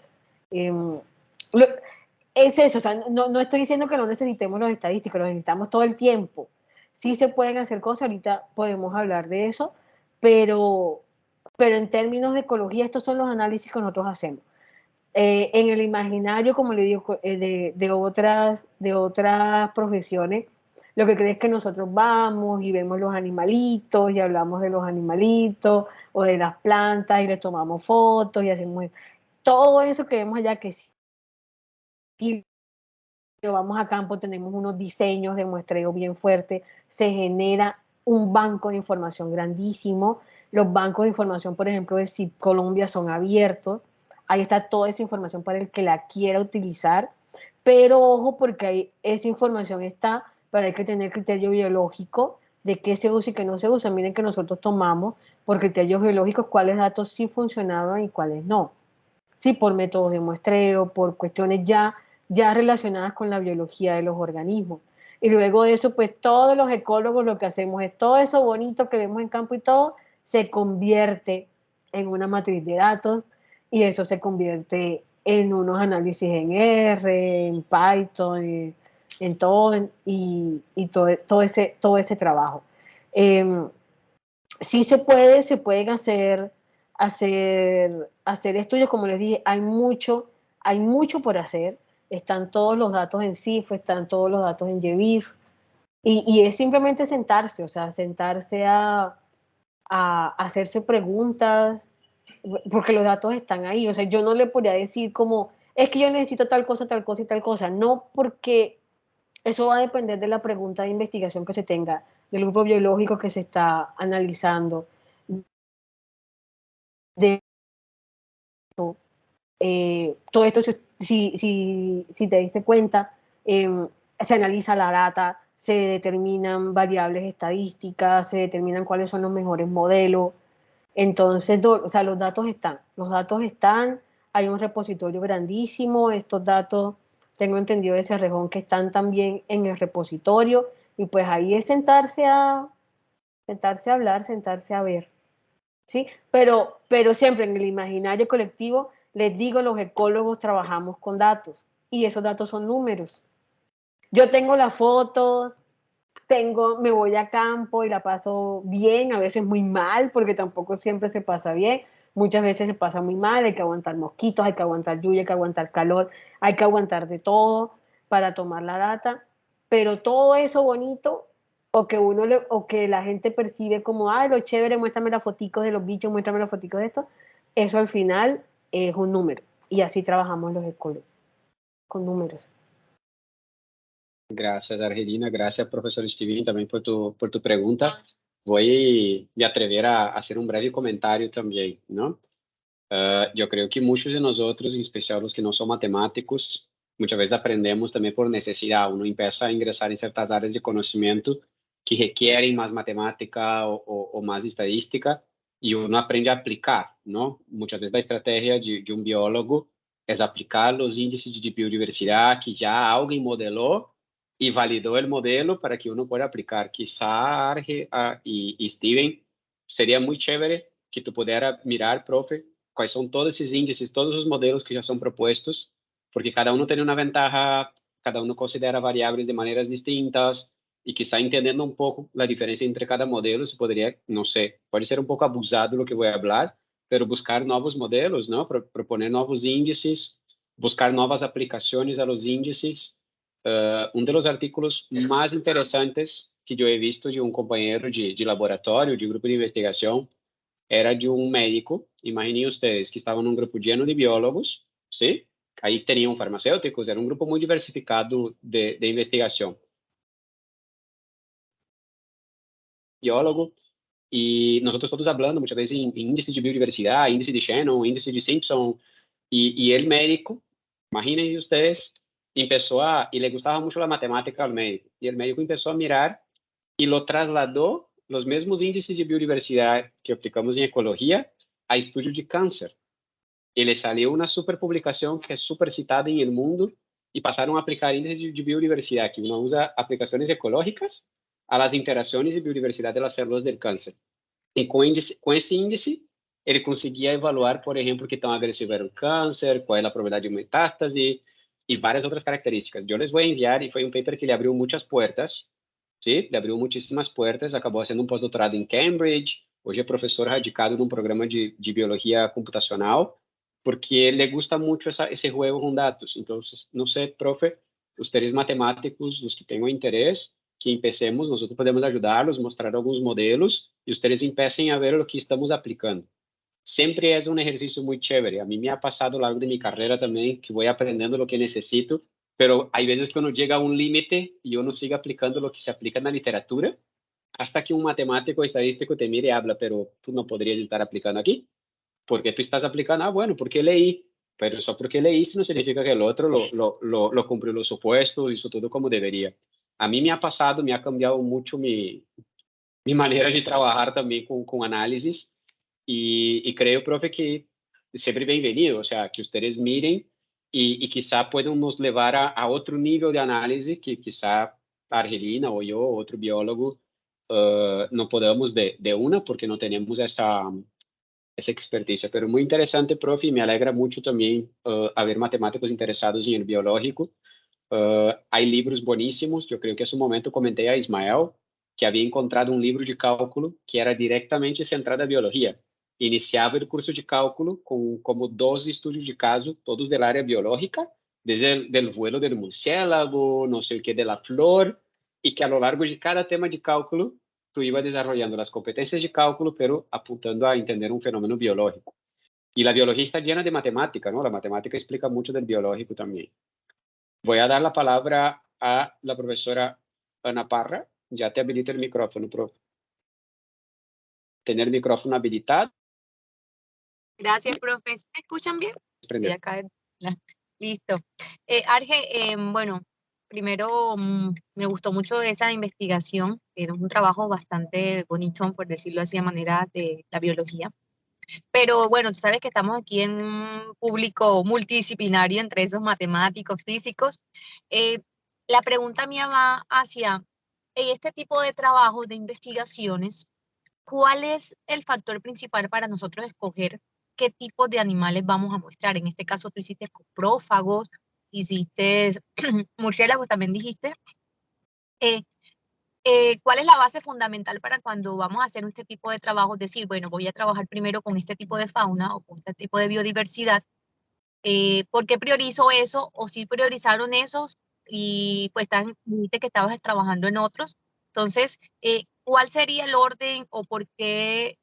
Speaker 2: Es eso, o sea, no estoy diciendo que no necesitemos los estadísticos, los necesitamos todo el tiempo. Sí se pueden hacer cosas, ahorita podemos hablar de eso, pero, pero en términos de ecología, estos son los análisis que nosotros hacemos. En el imaginario, como le digo, de otras profesiones, lo que creen es que nosotros vamos y vemos los animalitos y hablamos de los animalitos o de las plantas y les tomamos fotos y hacemos todo eso que vemos allá, que sí si vamos a campo, tenemos unos diseños de muestreo bien fuertes, se genera un banco de información grandísimo. Los bancos de información, por ejemplo, de CIP Colombia son abiertos. Ahí está toda esa información para el que la quiera utilizar. Pero ojo, porque ahí esa información está, pero hay que tener criterio biológico de qué se usa y qué no se usa. Miren que nosotros tomamos por criterios biológicos cuáles datos sí funcionaban y cuáles no. Sí, por métodos de muestreo, por cuestiones ya relacionadas con la biología de los organismos. Y luego de eso, pues todos los ecólogos lo que hacemos es todo eso bonito que vemos en campo y todo se convierte en una matriz de datos y eso se convierte en unos análisis en R, en Python, en todo, y todo ese trabajo. Sí se pueden hacer estudios, como les dije, hay mucho por hacer. Están todos los datos en CIF, están todos los datos en GBIF, y es simplemente sentarse, o sea, sentarse a hacerse preguntas, porque los datos están ahí. O sea, yo no le podría decir como, es que yo necesito tal cosa y tal cosa. No, porque eso va a depender de la pregunta de investigación que se tenga, del grupo biológico que se está analizando, de todo esto, si te diste cuenta, se analiza la data, se determinan variables estadísticas, se determinan cuáles son los mejores modelos. Entonces, o sea, los datos están, hay un repositorio grandísimo, estos datos, tengo entendido de Cerrejón que están también en el repositorio, y pues ahí es sentarse a hablar, sentarse a ver. ¿Sí? Pero siempre en el imaginario colectivo, les digo, los ecólogos trabajamos con datos y esos datos son números. Yo tengo las fotos, me voy a campo y la paso bien, a veces muy mal, porque tampoco siempre se pasa bien, muchas veces se pasa muy mal, hay que aguantar mosquitos, hay que aguantar lluvia, hay que aguantar calor, hay que aguantar de todo para tomar la data, pero todo eso bonito o que la gente percibe como, ay, lo chévere, muéstrame las foticos de los bichos, muéstrame las foticos de esto, eso al final es un número, y así trabajamos los ecólogos, con números.
Speaker 1: Gracias, Argelina. Gracias, profesor Steven, también por tu pregunta. Voy a me atrever a hacer un breve comentario también, ¿no? Yo creo que muchos de nosotros, en especial los que no son matemáticos, muchas veces aprendemos también por necesidad. Uno empieza a ingresar en ciertas áreas de conocimiento que requieren más matemática o más estadística y uno aprende a aplicar, ¿no? Muchas veces la estrategia de un biólogo es aplicar los índices de biodiversidad que ya alguien modeló y validó el modelo para que uno pueda aplicar. Quizá Arge y Steven, sería muy chévere que tú pudieras mirar, profe, cuáles son todos esos índices, todos los modelos que ya son propuestos, porque cada uno tiene una ventaja, cada uno considera variables de maneras distintas, y quizá entendiendo un poco la diferencia entre cada modelo, se podría, no sé, puede ser un poco abusado lo que voy a hablar, pero buscar nuevos modelos, ¿no? Proponer nuevos índices, buscar nuevas aplicaciones a los índices. Um de los artículos más interesantes que yo he visto de un compañero de laboratorio, de grupo de investigación, era de un médico. Imaginen ustedes que estaban en un grupo lleno de biólogos, ¿sí? Ahí tenían farmacéuticos, era un grupo muy diversificado de investigación. Biólogo, y nosotros todos hablando muchas veces en índice de biodiversidad, índice de Shannon, índice de Simpson, y el médico, imaginen ustedes, y le gustaba mucho la matemática al médico, y el médico empezó a mirar y lo trasladó los mismos índices de biodiversidad que aplicamos en ecología a estudios de cáncer. Y le salió una super publicación que es súper citada en el mundo, y pasaron a aplicar índices de biodiversidad, que uno usa aplicaciones ecológicas a las interacciones de biodiversidad de las células del cáncer. Y con ese índice, ele conseguia evaluar, por exemplo, que tão agressivo era o câncer, qual é a probabilidade de metástase e várias outras características. Eu les vou enviar, e foi um paper que lhe abriu muitas portas, ¿sí? Le abriu muitíssimas portas, acabou sendo um pós-doutorado em Cambridge, hoje é professor radicado num programa de biologia computacional, porque le gusta muito esse juego com dados. Então, não sei, profe, os seres matemáticos, os que tenham interesse, que empecemos, nosotros podemos ayudarlos, mostrar algunos modelos y ustedes empiecen a ver lo que estamos aplicando. siempre es un ejercicio muy chévere. A mí me ha pasado a lo largo de mi carrera también que voy aprendiendo lo que necesito, pero hay veces que uno llega a un límite y uno sigue aplicando lo que se aplica en la literatura, hasta que un matemático estadístico te mire y habla, pero tú no podrías estar aplicando aquí. Porque tú estás aplicando, bueno, porque leí, pero só porque leíste no significa que el otro lo cumplió los supuestos, hizo todo como debería. A mí me ha pasado, me ha cambiado mucho mi manera de trabajar también con análisis y creo, profe, que siempre bienvenido, o sea, que ustedes miren y quizá puedan nos llevar a otro nivel de análisis que quizá Argelina o yo, otro biólogo, no podamos de una porque no tenemos esa experticia, pero muy interesante, profe, y me alegra mucho también haber matemáticos interesados en el biológico. Hay libros buenísimos, yo creo que en su momento comenté a Ismael que había encontrado un libro de cálculo que era directamente centrado en biología. Iniciaba el curso de cálculo con como 2 estudios de caso, todos del área biológica, desde el del vuelo del murciélago, no sé qué, de la flor, y que a lo largo de cada tema de cálculo tú ibas desarrollando las competencias de cálculo, pero apuntando a entender un fenómeno biológico. Y la biología está llena de matemática, ¿no? La matemática explica mucho del biológico también. Voy a dar la palabra a la profesora Ana Parra. Ya te habilita el micrófono, profe. Tener el micrófono habilitado.
Speaker 5: Gracias, profe. ¿Me escuchan bien? Voy
Speaker 1: Prender.
Speaker 5: a caer. Listo. Arge, bueno, primero me gustó mucho esa investigación. Era un trabajo bastante bonito, por decirlo así, a manera de la biología. Pero bueno, tú sabes que estamos aquí en un público multidisciplinario, entre esos matemáticos, físicos. La pregunta mía va hacia, en este tipo de trabajos, de investigaciones, ¿cuál es el factor principal para nosotros escoger qué tipos de animales vamos a muestrar? En este caso, tú hiciste coprófagos, hiciste murciélagos, también dijiste. ¿Cuál es la base fundamental para cuando vamos a hacer este tipo de trabajo? Decir, bueno, voy a trabajar primero con este tipo de fauna o con este tipo de biodiversidad. ¿Por qué priorizo eso? O si priorizaron esos y pues dijiste que estabas trabajando en otros. Entonces, ¿cuál sería el orden o por qué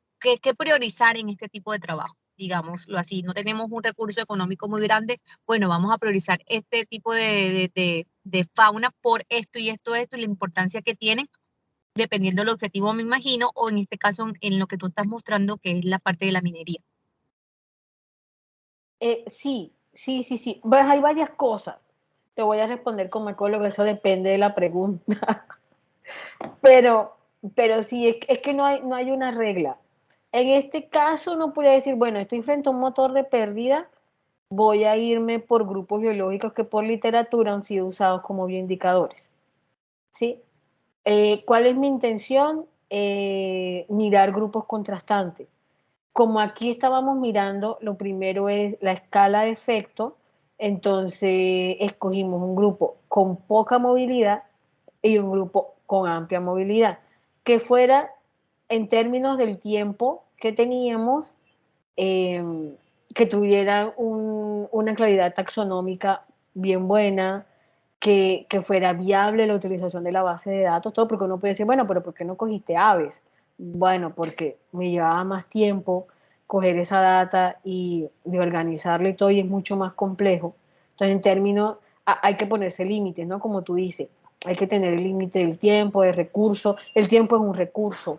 Speaker 5: priorizar en este tipo de trabajo? Digámoslo así, no tenemos un recurso económico muy grande, bueno, vamos a priorizar este tipo de fauna por esto y esto, y la importancia que tienen, dependiendo del objetivo, me imagino, o en este caso en lo que tú estás mostrando, que es la parte de la minería.
Speaker 2: Sí. Pues hay varias cosas. Te voy a responder como ecólogo, eso depende de la pregunta. pero, pero sí, es que no hay una regla. En este caso no podría decir, bueno, estoy frente a un motor de pérdida, voy a irme por grupos biológicos que por literatura han sido usados como bioindicadores. ¿Sí? ¿Cuál es mi intención? Mirar grupos contrastantes. Como aquí estábamos mirando, lo primero es la escala de efecto, entonces escogimos un grupo con poca movilidad y un grupo con amplia movilidad, que fuera en términos del tiempo que teníamos, que tuvieran una claridad taxonómica bien buena, que fuera viable la utilización de la base de datos, todo, porque uno puede decir, bueno, pero ¿por qué no cogiste aves? Bueno, porque me llevaba más tiempo coger esa data y de organizarla y todo, y es mucho más complejo. Entonces, en términos, hay que ponerse límites, ¿no? Como tú dices, hay que tener el límite del tiempo, del recurso. El tiempo es un recurso.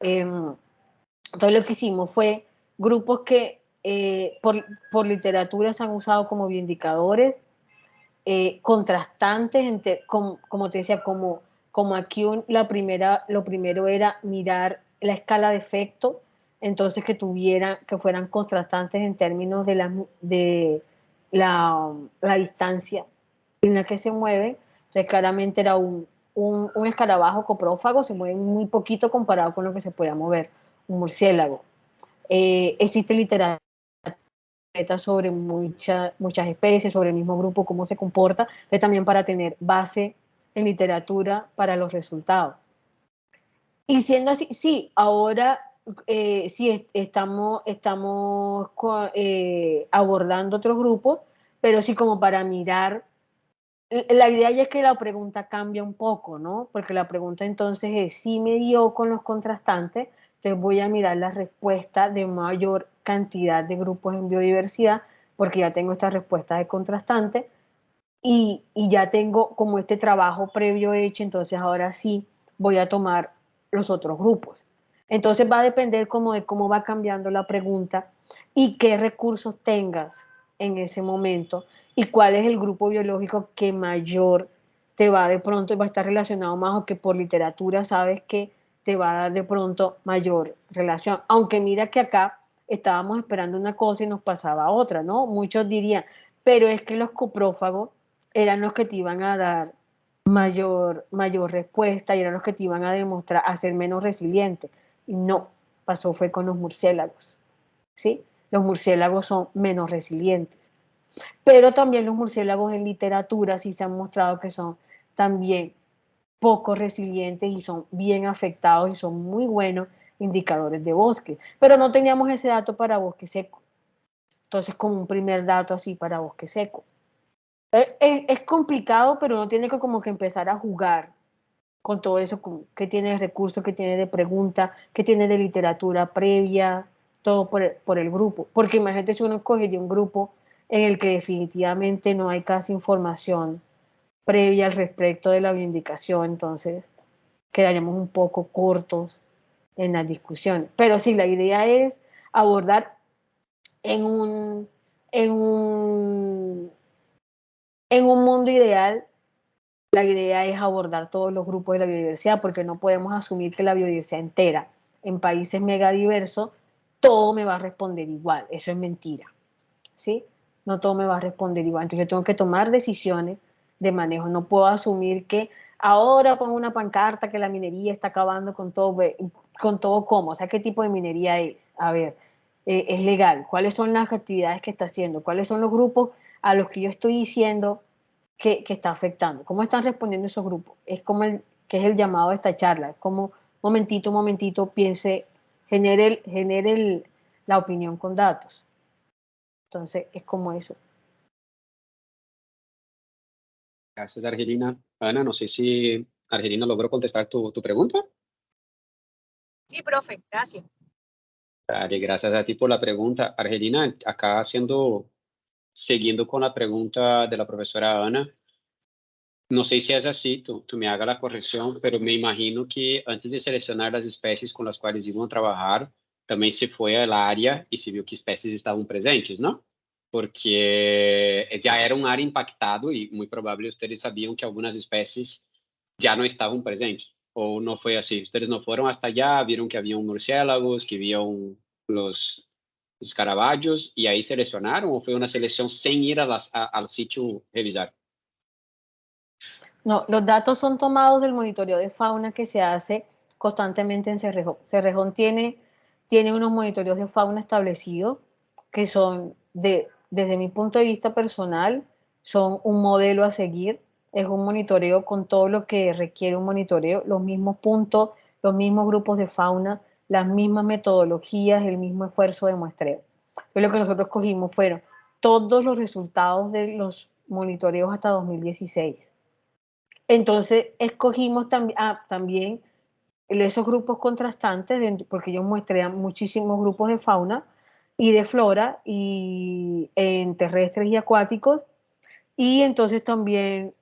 Speaker 2: Entonces, lo que hicimos fue grupos que por literatura se han usado como bioindicadores, contrastantes, como te decía, como aquí lo primero era mirar la escala de efecto, entonces que fueran contrastantes en términos de la distancia en la que se mueven. Entonces claramente era un escarabajo coprófago, se mueve muy poquito comparado con lo que se podía mover un murciélago. Existe literatura sobre muchas especies, sobre el mismo grupo, cómo se comporta, pero también para tener base en literatura para los resultados. Y siendo así, sí, ahora sí estamos abordando otros grupos, pero sí como para mirar. La idea ya es que la pregunta cambia un poco, ¿no? Porque la pregunta entonces es, sí me dio con los contrastantes, Entonces voy a mirar la respuesta de mayor cantidad de grupos en biodiversidad, porque ya tengo esta respuesta de contrastante y ya tengo como este trabajo previo hecho, entonces ahora sí voy a tomar los otros grupos. Entonces va a depender como de cómo va cambiando la pregunta y qué recursos tengas en ese momento y cuál es el grupo biológico que mayor te va de pronto, va a estar relacionado más o que por literatura sabes que te va a dar de pronto mayor relación. Aunque mira que acá estábamos esperando una cosa y nos pasaba otra, ¿no? Muchos dirían, pero es que los coprófagos eran los que te iban a dar mayor respuesta y eran los que te iban a demostrar a ser menos resiliente. Y no, pasó fue con los murciélagos, ¿sí? Los murciélagos son menos resilientes. Pero también los murciélagos en literatura sí se han mostrado que son también poco resilientes y son bien afectados y son muy buenos indicadores de bosque. Pero no teníamos ese dato para bosque seco. Entonces, como un primer dato así para bosque seco. Es complicado, pero uno tiene que como que empezar a jugar con todo eso, que tiene de recursos, que tiene de pregunta, que tiene de literatura previa, todo por el grupo. Porque imagínate si uno escoge un grupo en el que definitivamente no hay casi información previa al respecto de la bioindicación, entonces quedaríamos un poco cortos en las discusiones. Pero sí, la idea es abordar en un, en un, en un mundo ideal. La idea es abordar todos los grupos de la biodiversidad, porque no podemos asumir que la biodiversidad entera, en países megadiversos, todo me va a responder igual. Eso es mentira, ¿sí? No todo me va a responder igual. Entonces yo tengo que tomar decisiones de manejo. No puedo asumir que ahora pongo una pancarta que la minería está acabando con todo ¿cómo? O sea, ¿qué tipo de minería es? A ver, ¿es legal? ¿Cuáles son las actividades que está haciendo? ¿Cuáles son los grupos a los que yo estoy diciendo que está afectando? ¿Cómo están respondiendo esos grupos? Es como que es el llamado de esta charla. Es como, momentito, piense, genere la opinión con datos. Entonces, es como eso.
Speaker 1: Gracias, Argelina. Ana, no sé si Argelina logró contestar tu pregunta.
Speaker 5: Sí, profe, gracias.
Speaker 1: Dale, gracias a ti por la pregunta. Argelina, acá siguiendo con la pregunta de la profesora Ana, no sé si es así, tú me hagas la corrección, pero me imagino que antes de seleccionar las especies con las cuales iban a trabajar, también se fue al área y se vio que especies estaban presentes, ¿no? Porque ya era un área impactado y muy probable ustedes sabían que algunas especies ya no estaban presentes. ¿O no fue así? Ustedes no fueron hasta allá, vieron que había murciélagos, que habían los escarabajos y ahí seleccionaron, ¿o fue una selección sin ir al sitio revisar?
Speaker 2: No, los datos son tomados del monitoreo de fauna que se hace constantemente en Cerrejón. Cerrejón tiene unos monitoreos de fauna establecidos que son, desde mi punto de vista personal, son un modelo a seguir. Es un monitoreo con todo lo que requiere un monitoreo, los mismos puntos, los mismos grupos de fauna, las mismas metodologías, el mismo esfuerzo de muestreo. Entonces, lo que nosotros cogimos fueron todos los resultados de los monitoreos hasta 2016. Entonces escogimos también esos grupos contrastantes, porque yo muestré muchísimos grupos de fauna y de flora y en terrestres y acuáticos, y entonces también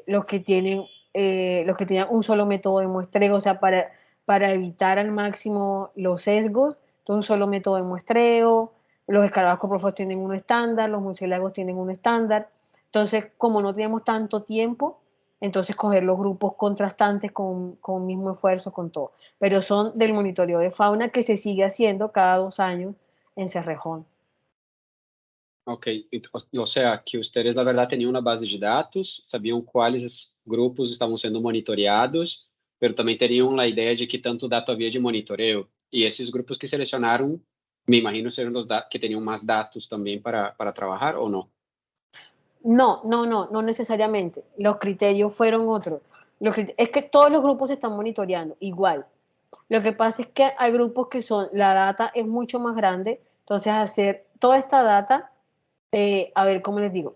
Speaker 2: los que tenían un solo método de muestreo, o sea, para evitar al máximo los sesgos, entonces un solo método de muestreo. Los escarabajos coprofagos tienen un estándar, los murciélagos tienen un estándar. Entonces, como no teníamos tanto tiempo, entonces coger los grupos contrastantes con mismo esfuerzo, con todo. Pero son del monitoreo de fauna que se sigue haciendo cada 2 años en Cerrejón.
Speaker 1: Ok, o sea, que ustedes, la verdad, tenían una base de datos, sabían cuáles grupos estavam sendo monitoreados, pero também teriam a ideia de que tanto dato havia de monitoreo. E esses grupos que selecionaram, me imagino, serão os que teriam mais dados também para trabalhar, ou não?
Speaker 2: No necesariamente. Los criterios fueron otros. Es que todos los grupos se están monitoreando igual. Lo que pasa es que hay grupos que la data es mucho más grande, entonces hacer toda esta data, a ver, ¿cómo les digo?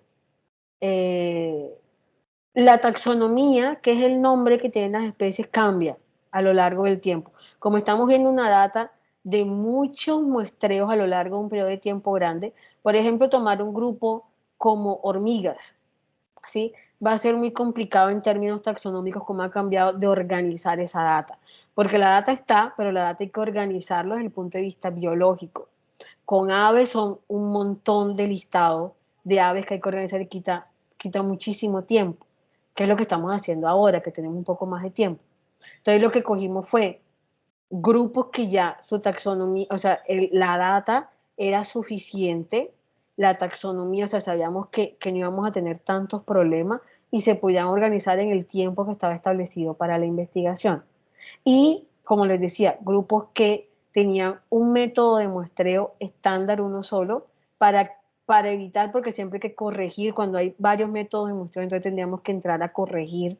Speaker 2: La taxonomía, que es el nombre que tienen las especies, cambia a lo largo del tiempo. Como estamos viendo una data de muchos muestreos a lo largo de un periodo de tiempo grande, por ejemplo, tomar un grupo como hormigas, ¿sí? Va a ser muy complicado en términos taxonómicos cómo ha cambiado de organizar esa data, porque la data está, pero la data hay que organizarlo desde el punto de vista biológico. Con aves son un montón de listados de aves que hay que organizar y quita muchísimo tiempo, que es lo que estamos haciendo ahora, que tenemos un poco más de tiempo. Entonces lo que cogimos fue grupos que ya su taxonomía, o sea, la data era suficiente, la taxonomía, o sea, sabíamos que no íbamos a tener tantos problemas y se podían organizar en el tiempo que estaba establecido para la investigación. Y, como les decía, grupos que tenían un método de muestreo estándar, uno solo, para evitar, porque siempre hay que corregir, cuando hay varios métodos de muestreo, entonces tendríamos que entrar a corregir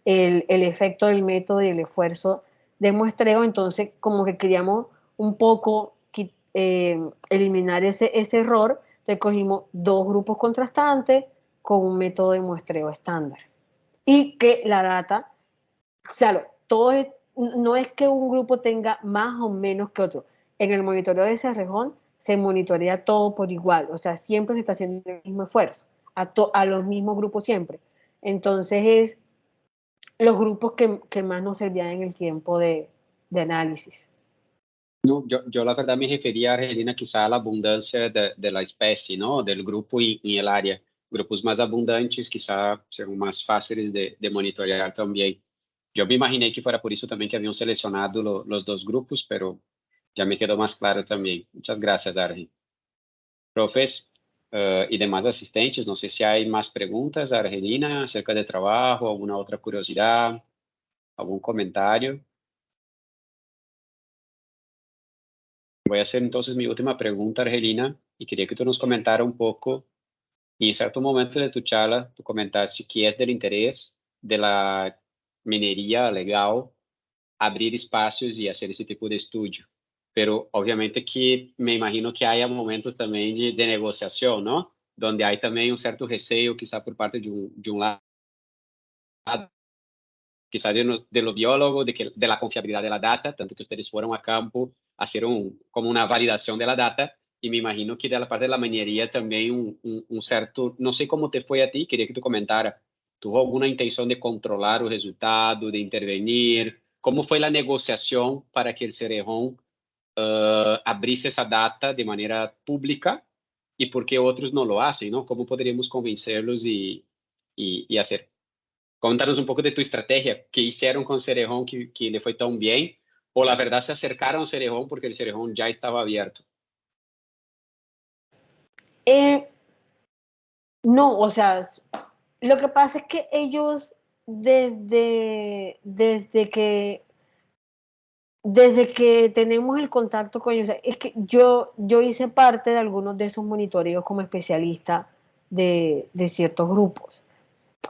Speaker 2: el efecto del método y el esfuerzo de muestreo. Entonces como que queríamos un poco eliminar ese error. Entonces cogimos dos grupos contrastantes con un método de muestreo estándar y que la data, claro, no es que un grupo tenga más o menos que otro. En el monitoreo de Cerrejón se monitorea todo por igual, o sea, siempre se está haciendo el mismo esfuerzo, a los mismos grupos siempre. Entonces es los grupos que más nos servían en el tiempo de análisis.
Speaker 1: No, yo la verdad me refería, Argelina, quizá a la abundancia de la especie, ¿no? Del grupo y el área. Grupos más abundantes quizá serán más fáciles de monitorear también. Yo me imaginé que fuera por eso también que habían seleccionado los dos grupos, pero ya me quedó más claro también. Muchas gracias, Argel. Profes y demás asistentes, no sé si hay más preguntas, Argelina, acerca de trabajo, alguna otra curiosidad, algún comentario. Voy a hacer entonces mi última pregunta, Argelina, y quería que tú nos comentara un poco, y en cierto momento de tu charla, tú comentaste que es del interés de la minería legal abrir espacios y hacer ese tipo de estudio. Pero obviamente que me imagino que haya momentos también de negociación, ¿no? Donde hay también un cierto receio, quizá por parte de un lado, quizá de los biólogos, de la confiabilidad de la data, tanto que ustedes fueron a campo a hacer como una validación de la data, y me imagino que de la parte de la minería también un cierto, no sé cómo te fue a ti, quería que tú comentara, ¿tuvo alguna intención de controlar el resultado, de intervenir? ¿Cómo fue la negociación para que el Cerrejón abrisse esa data de manera pública y por qué otros no lo hacen, ¿no? ¿Cómo podríamos convencerlos y hacer? Contanos un poco de tu estrategia, qué hicieron con Cerrejón que le fue tan bien, o la verdad se acercaron a Cerrejón porque el Cerrejón ya estaba abierto.
Speaker 2: No, o sea, lo que pasa es que ellos desde que tenemos el contacto con ellos, es que yo hice parte de algunos de esos monitoreos como especialista de ciertos grupos.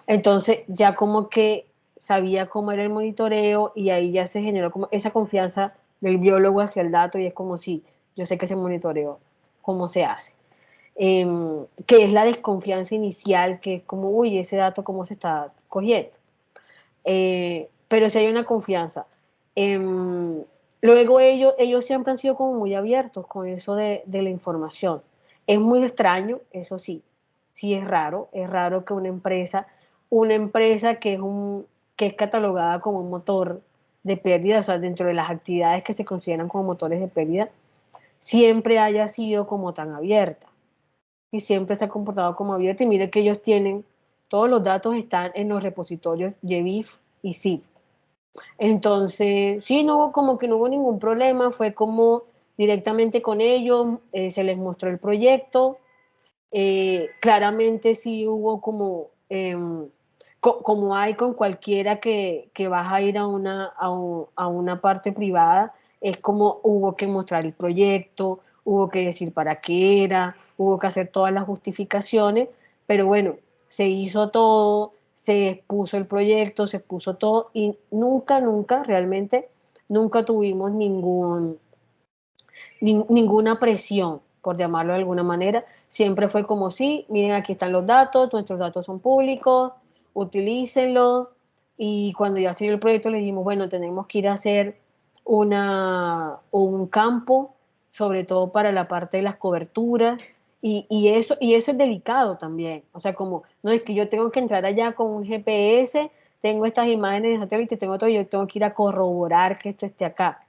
Speaker 2: Entonces ya como que sabía cómo era el monitoreo y ahí ya se generó como esa confianza del biólogo hacia el dato y es como si yo sé que ese monitoreo, cómo se hace. Que es la desconfianza inicial, que es como, uy, ese dato cómo se está cogiendo. Pero si hay una confianza. Luego ellos siempre han sido como muy abiertos con eso de la información. Es muy extraño, eso sí es raro que una empresa que es catalogada como un motor de pérdida, o sea, dentro de las actividades que se consideran como motores de pérdida, siempre haya sido como tan abierta y siempre se ha comportado como abierta. Y mire que ellos tienen, todos los datos están en los repositorios GBIF y ZIP. Entonces, sí, no, como que no hubo ningún problema, fue como directamente con ellos, se les mostró el proyecto, claramente sí hubo como, como hay con cualquiera que vas a ir a una parte privada, es como hubo que mostrar el proyecto, hubo que decir para qué era, hubo que hacer todas las justificaciones, pero bueno, se hizo todo, se expuso el proyecto, se expuso todo y nunca, realmente, nunca tuvimos ninguna presión, por llamarlo de alguna manera. Siempre fue como, sí, miren, aquí están los datos, nuestros datos son públicos, utilícenlos, y cuando ya salió el proyecto le dijimos, bueno, tenemos que ir a hacer un campo, sobre todo para la parte de las coberturas, y eso es delicado también. O sea, como, no es que yo tengo que entrar allá con un GPS, tengo estas imágenes de satélite, tengo todo, yo tengo que ir a corroborar que esto esté acá.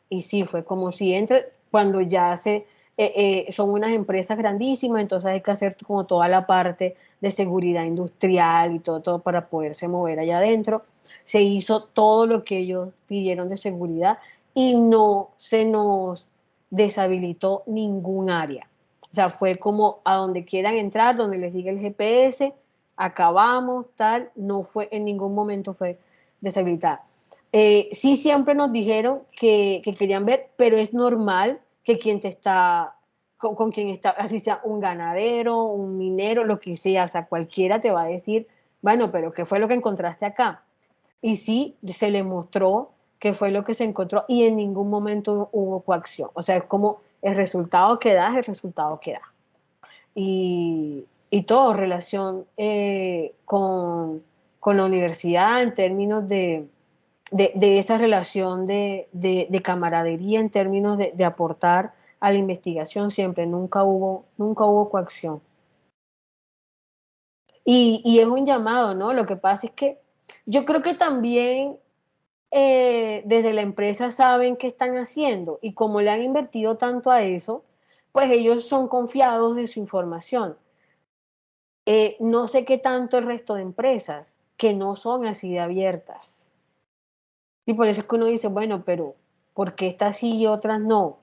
Speaker 2: Y sí, fue como si entre, cuando ya son unas empresas grandísimas, entonces hay que hacer como toda la parte de seguridad industrial y todo para poderse mover allá adentro. Se hizo todo lo que ellos pidieron de seguridad y no se nos deshabilitó ningún área. O sea, fue como a donde quieran entrar, donde les diga el GPS, acabamos, tal, no fue, en ningún momento fue deshabilitada. Sí, siempre nos dijeron que querían ver, pero es normal que quien te está, con quien está, así sea un ganadero, un minero, lo que sea, o sea, cualquiera te va a decir, bueno, pero ¿qué fue lo que encontraste acá? Y sí, se le mostró qué fue lo que se encontró y en ningún momento hubo coacción. O sea, es como el resultado que da es el resultado que da. Y todo relación con la universidad en términos de esa relación de camaradería, en términos de aportar a la investigación, siempre, nunca hubo coacción. Y es un llamado, ¿no? Lo que pasa es que yo creo que también desde la empresa saben qué están haciendo y como le han invertido tanto a eso, pues ellos son confiados de su información. No sé qué tanto el resto de empresas que no son así de abiertas. Y por eso es que uno dice, bueno, pero ¿por qué estas sí y otras no?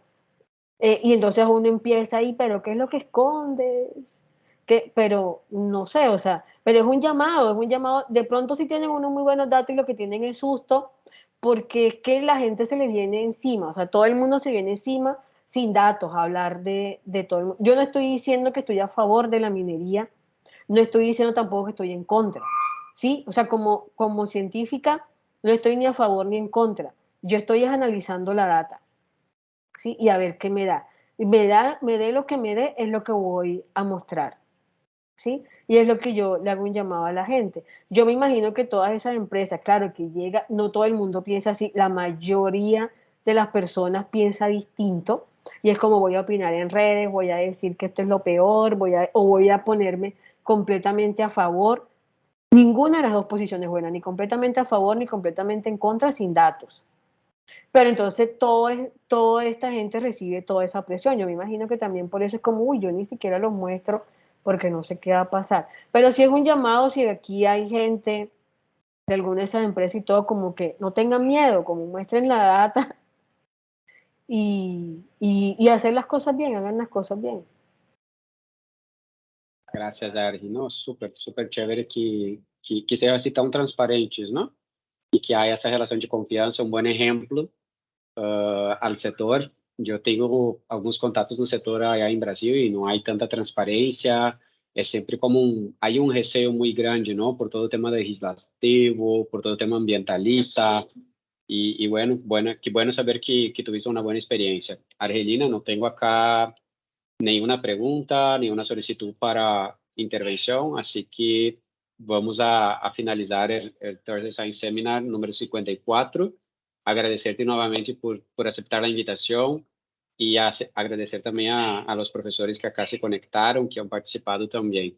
Speaker 2: Y entonces uno empieza ahí, pero ¿qué es lo que escondes? Pero no sé, o sea, pero es un llamado. De pronto sí tienen unos muy buenos datos y lo que tienen es susto, porque es que la gente se le viene encima, o sea, todo el mundo se viene encima sin datos a hablar de todo el mundo. Yo no estoy diciendo que estoy a favor de la minería, no estoy diciendo tampoco que estoy en contra, ¿sí? O sea, como científica no estoy ni a favor ni en contra, yo estoy analizando la data, ¿sí? Y a ver qué me da. Me dé lo que me dé, es lo que voy a mostrar, ¿sí? Y es lo que yo le hago un llamado a la gente. Yo me imagino que todas esas empresas, claro, que llega, no todo el mundo piensa así, la mayoría de las personas piensa distinto, y es como voy a opinar en redes, voy a decir que esto es lo peor, o voy a ponerme completamente a favor. Ninguna de las dos posiciones es buena, ni completamente a favor, ni completamente en contra, sin datos. Pero entonces toda esta gente recibe toda esa presión. Yo me imagino que también por eso es como, uy, yo ni siquiera los muestro porque no sé qué va a pasar. Pero si es un llamado, si aquí hay gente de alguna de esas empresas y todo, como que no tengan miedo, como muestren la data y hacer las cosas bien, hagan las cosas bien.
Speaker 1: Gracias, Argi. No, súper, súper chévere que sean así tan transparentes, ¿no? Y que haya esa relación de confianza, un buen ejemplo al setor. Yo tengo algunos contactos no setor allá en Brasil y no hay tanta transparencia. Es siempre como hay un receo muy grande, ¿no? Por todo el tema legislativo, por todo el tema ambientalista. Y bueno, qué bueno saber que tuviste una buena experiencia. Argelina, no tengo acá nenhuma pergunta, nenhuma solicitud para intervenção, assim que vamos a finalizar o Thursday Science Seminar número 54. Agradecer-te novamente por aceitar a invitação e agradecer também a los professores que acá se conectaram, que han participado também.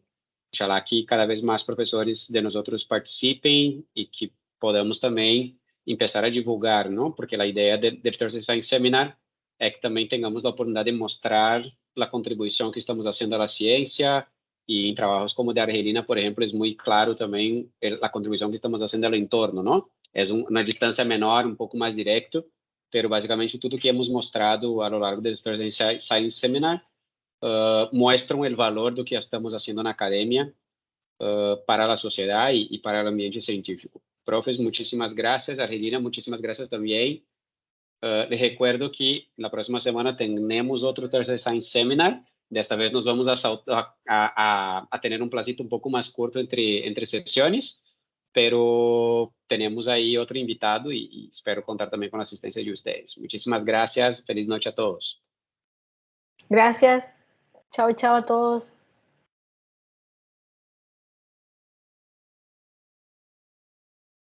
Speaker 1: Ojalá que cada vez mais professores de nós outros participem e que podamos também começar a divulgar, não? Porque a ideia do Thursday Science Seminar é que também tenhamos a oportunidade de mostrar a contribuição que estamos fazendo à ciência e em trabalhos como o de Argelina, por exemplo, é muito claro também a contribuição que estamos fazendo ao entorno, não? É uma distância menor, um pouco mais direto, mas basicamente tudo que hemos mostrado ao longo do Science Seminar mostram o valor do que estamos fazendo na academia para a sociedade e para o ambiente científico. Profes, muchísimas gracias. Argelina, muchísimas gracias também. Les recuerdo que la próxima semana tenemos otro Thursday Science Seminar. Desta vez nos vamos a tener un placito un poco más corto entre sesiones, pero tenemos ahí otro invitado y espero contar también con la asistencia de ustedes. Muchísimas gracias. Feliz noche a todos.
Speaker 2: Gracias. Chao, chao a todos.